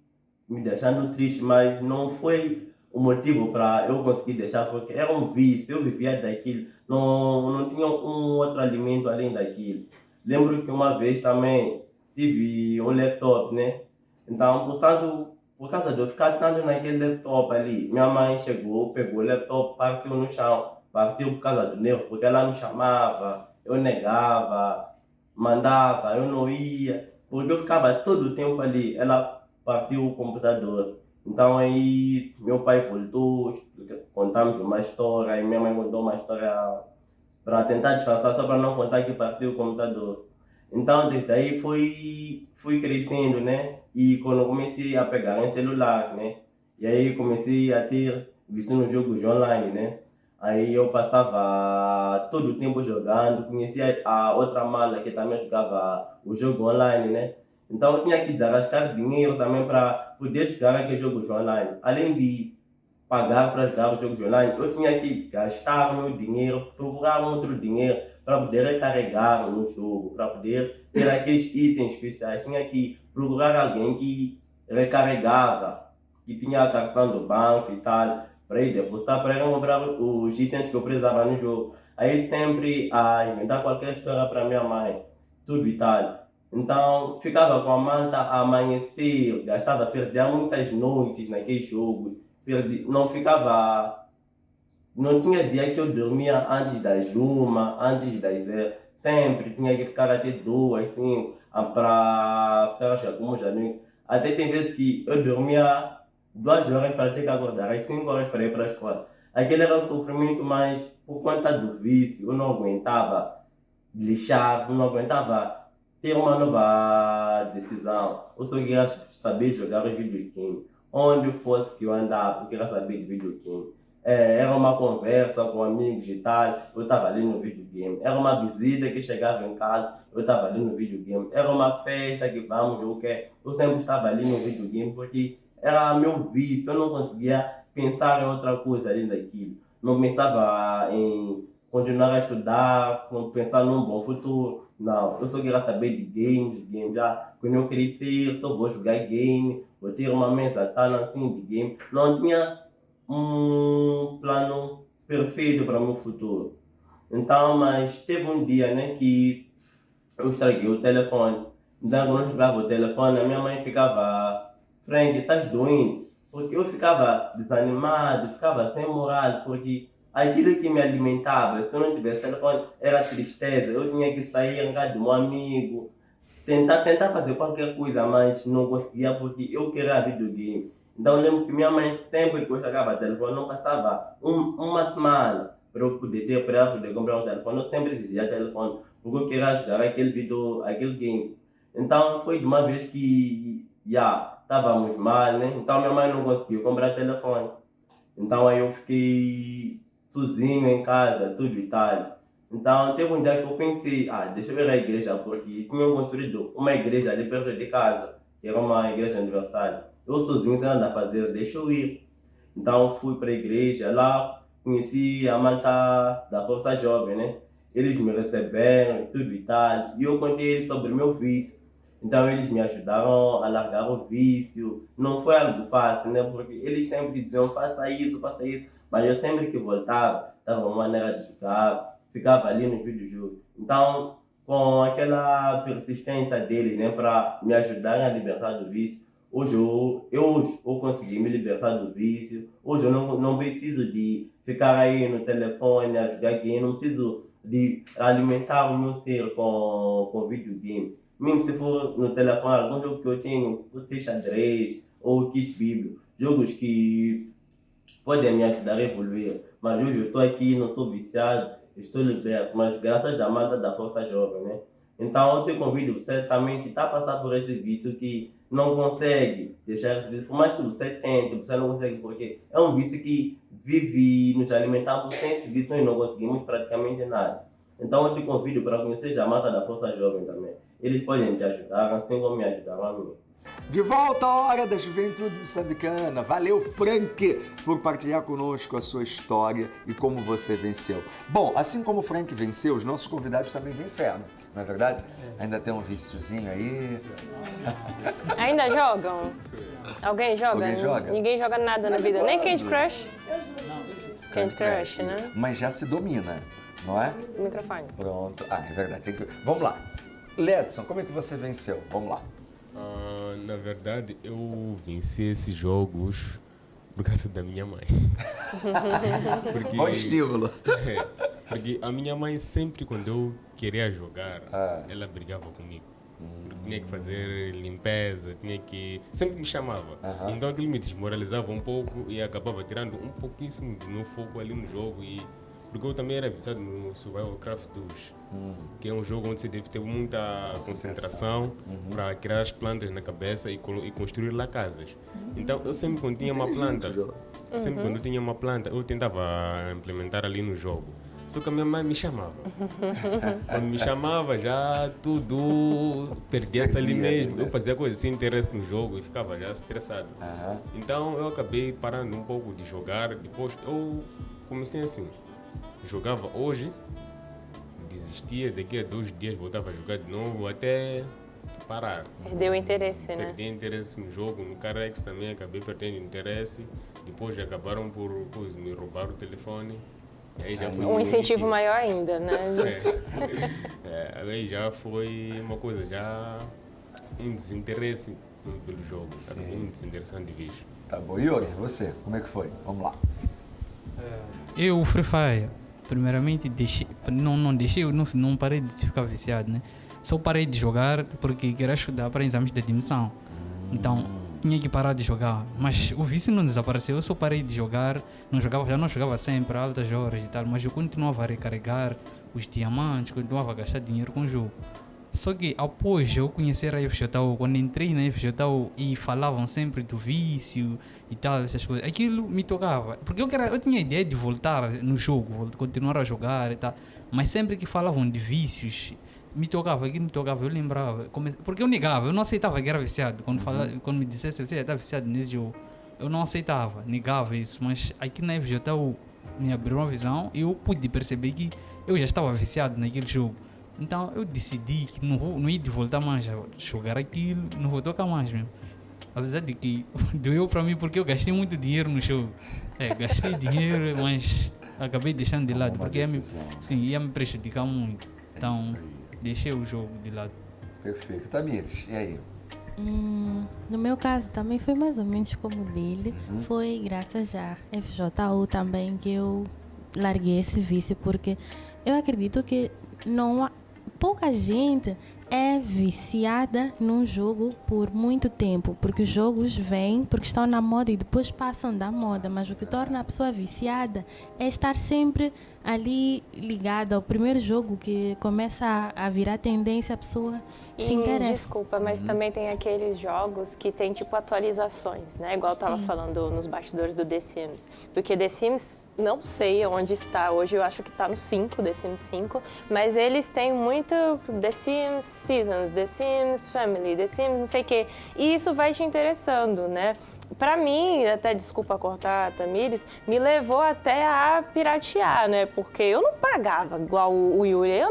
me deixando triste, mas não foi o motivo para eu conseguir deixar, porque era um vício, eu vivia daquilo, não tinha um outro alimento além daquilo. Lembro que uma vez também tive um laptop, né? Então, portanto, por causa de eu ficar tanto naquele laptop ali, minha mãe chegou, pegou o laptop, partiu no chão, partiu por causa do nervo, porque ela me chamava, eu negava, mandava, eu não ia, porque eu ficava todo o tempo ali, ela partiu o computador. Então aí meu pai voltou, contamos uma história, e minha mãe contou uma história para tentar disfarçar, só para não contar que partiu o computador. Então desde aí fui crescendo, né? E quando eu comecei a pegar em celular, né? E aí comecei a ter vício nos jogos online, né? Aí eu passava todo o tempo jogando, conhecia a outra mala que também jogava o jogo online, né? Então eu tinha que desarrascar dinheiro também para poder jogar aqueles jogos online. Além de pagar para jogar os jogos online, eu tinha que gastar meu dinheiro, procurar outro dinheiro para poder recarregar no jogo, para poder ter aqueles itens especiais. Tinha que procurar alguém que recarregava, que tinha cartão do banco e tal, para ir depositar, para eu comprar os itens que eu precisava no jogo. Aí sempre a inventar qualquer história para minha mãe, tudo e tal. Então ficava com a manta a amanhecer, perdia muitas noites naqueles jogos, não tinha dia que eu dormia antes das 1, antes das 0, sempre tinha que ficar até 2, 5, para ficar a jogar com os amigos. Até tem vezes que eu dormia 2 horas para ter que acordar, às 5 horas para ir para a escola. Aquele era um sofrimento, mas por conta do vício, eu não aguentava lixar, eu não aguentava ter uma nova decisão. Eu só queria saber jogar os videogames. Onde fosse que eu andava, eu queria saber de videogame. Era uma conversa com amigos e tal, eu estava ali no videogame. Era uma visita que chegava em casa, eu estava ali no videogame. Era uma festa que vamos, eu sempre estava ali no videogame, porque era meu vício, eu não conseguia pensar em outra coisa além daquilo. Não pensava em continuar a estudar, não pensar num bom futuro. Não, eu só queria saber de games. Já quando eu crescer, só vou jogar game, vou ter uma mesa tal assim de game. Não tinha um plano perfeito para o meu futuro. Então, mas teve um dia, né, que eu estraguei o telefone. Então, quando eu jogava o telefone, a minha mãe ficava: Frank, estás doendo? Porque eu ficava desanimado, ficava sem moral, porque aquilo que me alimentava, se eu não tivesse telefone, era tristeza. Eu tinha que sair em casa de um amigo, tentar fazer qualquer coisa, mas não conseguia porque eu queria videogame. Então eu lembro que minha mãe, sempre que eu chegava telefone, não passava uma semana para eu poder comprar um telefone. Eu sempre dizia telefone, porque eu queria jogar aquele game. Então foi de uma vez que estávamos mal, né? Então minha mãe não conseguiu comprar telefone. Então aí eu fiquei sozinho em casa, tudo e tal. Então teve um dia que eu pensei, deixa eu ir à igreja, porque tinham construído uma igreja ali perto de casa, que era uma igreja universal. Eu sozinho, sem nada a fazer, deixa eu ir. Então fui para a igreja, lá conheci a malta da Força Jovem, né? Eles me receberam, tudo e tal, e eu contei eles sobre o meu vício. Então eles me ajudaram a largar o vício. Não foi algo fácil, né? Porque eles sempre diziam, faça isso, mas eu sempre que voltava, dava uma maneira de jogar, ficava ali no videojogo. Então, com aquela persistência deles, né, para me ajudar a libertar do vício, Hoje eu consegui me libertar do vício. Hoje eu não preciso de ficar aí no telefone a jogar game, não preciso de alimentar o meu ser com videogame. Mesmo se for no telefone, algum jogo que eu tenho, pode ser xadrez ou Kiss Bíblio, jogos que podem me ajudar a evoluir. Mas hoje eu estou aqui, não sou viciado, estou liberto, mas graças à mata da Força Jovem, né? Então eu te convido, você também que está a passar por esse vício, que não consegue deixar esse vício, por mais que você tente, você não consegue, porque é um vício que vive nos alimentando, sem esse vício nós não conseguimos praticamente nada. Então eu te convido para conhecer a mata da Força Jovem também. Eles podem te ajudar, assim como me ajudaram a mim. De volta à Hora da Juventude Moçambicana. Valeu, Frank, por partilhar conosco a sua história e como você venceu. Bom, assim como o Frank venceu, os nossos convidados também venceram, não é verdade? Ainda tem um viciozinho aí. Ainda jogam? Alguém joga? Alguém joga? Ninguém joga nada na vida, nem Candy Crush. Candy Crush, né? Mas já se domina, não é? O microfone. Pronto. Ah, é verdade. Vamos lá. Ledson, como é que você venceu? Vamos lá. Na verdade, eu venci esses jogos por causa da minha mãe. Bom estímulo. Porque a minha mãe sempre, quando eu queria jogar, ela brigava comigo. Porque tinha que fazer limpeza, sempre me chamava. Então aquilo me desmoralizava um pouco e acabava tirando um pouquíssimo do meu foco ali no jogo. Porque eu também era viciado no Survival Craft 2, que é um jogo onde você deve ter muita concentração para criar as plantas na cabeça e construir lá casas. Então eu sempre quando tinha uma planta, eu tentava implementar ali no jogo. Só que a minha mãe me chamava. Quando me chamava, já tudo perdia-se ali mesmo. Eu fazia coisas sem interesse no jogo e ficava já estressado. Então eu acabei parando um pouco de jogar. Depois eu comecei assim. Jogava hoje, desistia, daqui a 2 dias voltava a jogar de novo até parar. Perdeu o interesse, né? Perdi interesse no jogo, no Carex também acabei perdendo interesse. Depois acabaram por me roubar o telefone. Aí já Um incentivo maior ainda, né? Aí já foi uma coisa, já um desinteresse pelo jogo. Acabei me desinteressando de vez. Tá bom. Yuri, você, como é que foi? Vamos lá. Eu, o Free Fire, primeiramente, não parei de ficar viciado, né? Só parei de jogar porque queria estudar para exames de admissão. Então, tinha que parar de jogar. Mas o vício não desapareceu, eu só parei de jogar. Já não jogava sempre, altas horas e tal, mas eu continuava a recarregar os diamantes, continuava a gastar dinheiro com o jogo. Só que após eu conhecer a FJU, quando entrei na FJU e falavam sempre do vício e tal, essas coisas, aquilo me tocava. Porque eu tinha a ideia de voltar no jogo, continuar a jogar e tal, mas sempre que falavam de vícios, me tocava, eu lembrava. Porque eu negava, eu não aceitava que era viciado. Quando me dissesse que você está viciado nesse jogo, eu não aceitava, negava isso. Mas aqui na FJU me abriu uma visão e eu pude perceber que eu já estava viciado naquele jogo. Então eu decidi que não ia de voltar mais a jogar aquilo, não vou tocar mais mesmo. Apesar de que doeu para mim porque eu gastei muito dinheiro no jogo. Gastei dinheiro, mas acabei deixando de lado porque ia me prejudicar muito. Então deixei o jogo de lado. Perfeito. Tamires, e aí? No meu caso também foi mais ou menos como o dele. Foi graças à FJU também que eu larguei esse vício, porque eu acredito que pouca gente é viciada num jogo por muito tempo, porque os jogos vêm porque estão na moda e depois passam da moda, mas o que torna a pessoa viciada é estar sempre ali ligada ao primeiro jogo que começa a virar tendência, a pessoa se interessa. Desculpa, mas também tem aqueles jogos que tem tipo atualizações, né? Igual eu tava falando nos bastidores do The Sims. Porque The Sims, não sei onde está hoje, eu acho que tá no 5, The Sims 5, mas eles têm muito The Sims Seasons, The Sims Family, The Sims não sei o quê. E isso vai te interessando, né? Pra mim, até desculpa cortar, Tamires, me levou até a piratear, né? Porque eu não pagava igual o Yuri. Eu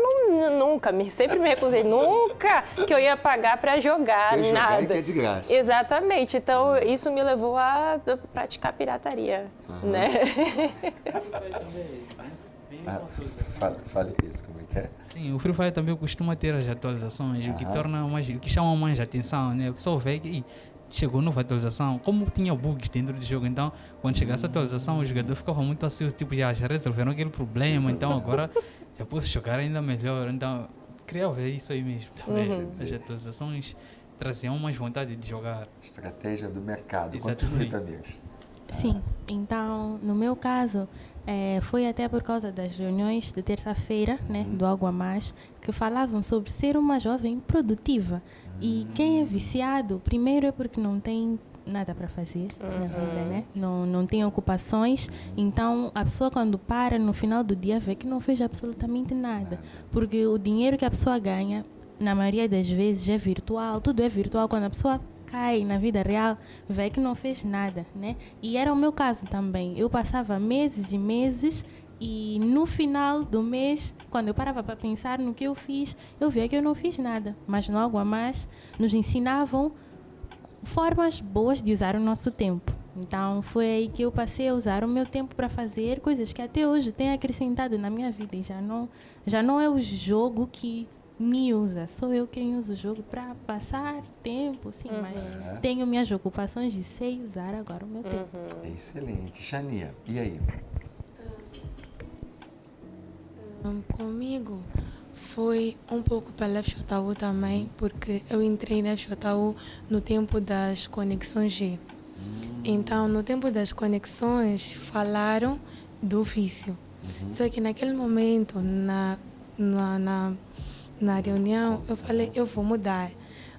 sempre me recusei, nunca que eu ia pagar pra jogar nada. Que é de graça. Exatamente. Então, isso me levou a praticar pirataria, né? Fale isso, como é que é? Sim, o Free Fire também costuma ter as atualizações, o que chama mais atenção, né? A pessoa vê que chegou nova atualização, como tinha bugs dentro do jogo, então quando chegasse a atualização o jogador ficava muito ansioso, tipo, já resolveram aquele problema, então agora já posso jogar ainda melhor. Então queria ver isso aí mesmo também. As atualizações traziam mais vontade de jogar. Estratégia do mercado. Exatamente. Continue, Sim, então no meu caso foi até por causa das reuniões de terça-feira, né, do Algo a Mais, que falavam sobre ser uma jovem produtiva. E quem é viciado, primeiro é porque não tem nada para fazer na vida, né? Não tem ocupações, então a pessoa quando para no final do dia vê que não fez absolutamente nada, porque o dinheiro que a pessoa ganha, na maioria das vezes é virtual, tudo é virtual. Quando a pessoa cai na vida real, vê que não fez nada, né? E era o meu caso também. Eu passava meses e meses e no final do mês, quando eu parava para pensar no que eu fiz, eu via que eu não fiz nada. Mas no Algo a Mais nos ensinavam formas boas de usar o nosso tempo. Então foi aí que eu passei a usar o meu tempo para fazer coisas que até hoje têm acrescentado na minha vida. E já não é o jogo que me usa, sou eu quem usa o jogo para passar tempo, sim, mas tenho minhas ocupações e sei usar agora o meu tempo. Excelente. Shania, e aí? Comigo foi um pouco pela FJU também, porque eu entrei na FJU no tempo das conexões G. Então, no tempo das conexões, falaram do vício. Só que naquele momento, na reunião, eu falei, eu vou mudar.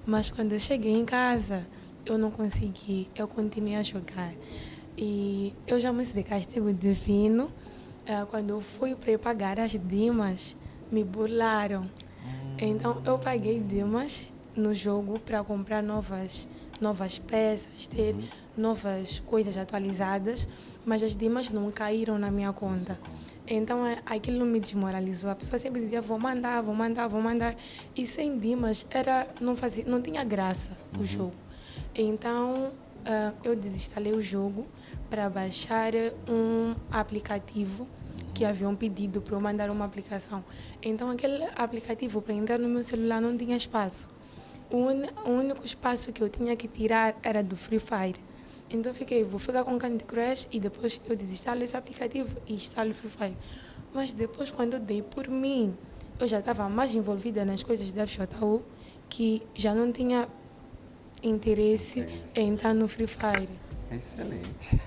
Mas quando eu cheguei em casa, eu não consegui, eu continuei a jogar. E eu já me de castigo divino. Quando eu fui para pagar as dimas, me burlaram. Então, eu paguei dimas no jogo para comprar novas peças, ter novas coisas atualizadas, mas as dimas não caíram na minha conta. Então, aquilo me desmoralizou. A pessoa sempre dizia, vou mandar. E sem dimas, não tinha graça o jogo. Então, eu desinstalei o jogo para baixar um aplicativo que haviam pedido para eu mandar uma aplicação. Então, aquele aplicativo para entrar no meu celular não tinha espaço. O único espaço que eu tinha que tirar era do Free Fire. Então, vou ficar com Candy Crush e depois eu desinstalo esse aplicativo e instalo o Free Fire. Mas depois, quando eu dei por mim, eu já estava mais envolvida nas coisas da FJU, que já não tinha interesse em estar no Free Fire. Excelente.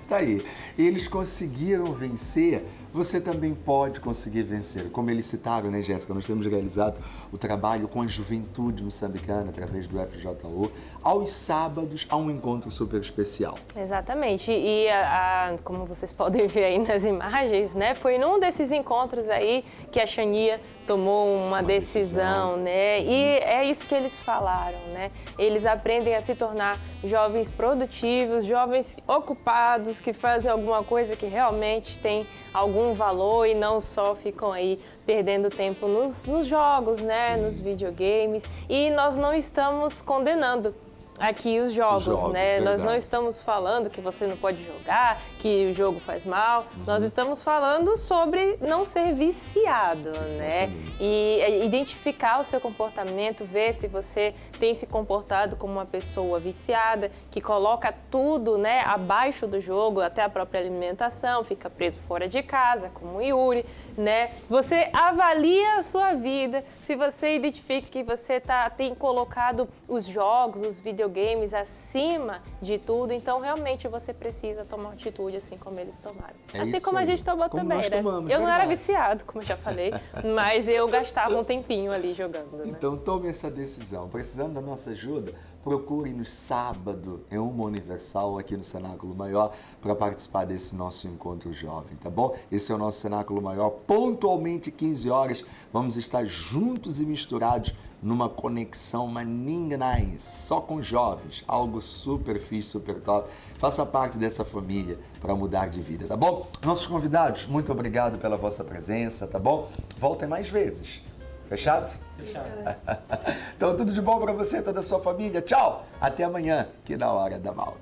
Tá aí. Eles conseguiram vencer, você também pode conseguir vencer. Como eles citaram, né, Jéssica? Nós temos realizado o trabalho com a juventude moçambicana através do FJU. Aos sábados há um encontro super especial. Exatamente. E como vocês podem ver aí nas imagens, né, foi num desses encontros aí que a Shania tomou uma decisão, né? E é isso que eles falaram, né? Eles aprendem a se tornar jovens produtivos, jovens ocupados, que fazem alguma coisa que realmente tem algum valor e não só ficam aí perdendo tempo nos jogos, né? Nos videogames. E nós não estamos condenando aqui os jogos, né? Nós não estamos falando que você não pode jogar, que o jogo faz mal. Nós estamos falando sobre não ser viciado, né? E identificar o seu comportamento, ver se você tem se comportado como uma pessoa viciada, que coloca tudo, né, abaixo do jogo, até a própria alimentação, fica preso fora de casa, como o Yuri, né? Você avalia a sua vida, se você identifica que você tem colocado os jogos, os videogames acima de tudo, então realmente você precisa tomar atitude assim como eles tomaram. Assim como a gente tomou também, né? Eu não era viciado, como eu já falei, mas eu gastava um tempinho ali jogando, né? Então tome essa decisão. Precisando da nossa ajuda, procure no sábado, em uma Universal, aqui no Cenáculo Maior, para participar desse nosso encontro jovem, tá bom? Esse é o nosso Cenáculo Maior, pontualmente 15 horas, vamos estar juntos e misturados numa conexão maninga nice, só com jovens, algo super fixe, super top. Faça parte dessa família para mudar de vida, tá bom? Nossos convidados, muito obrigado pela vossa presença, tá bom? Voltem mais vezes. Fechado? Fechado. Então, tudo de bom para você e toda a sua família. Tchau! Até amanhã, aqui na Hora da Mal.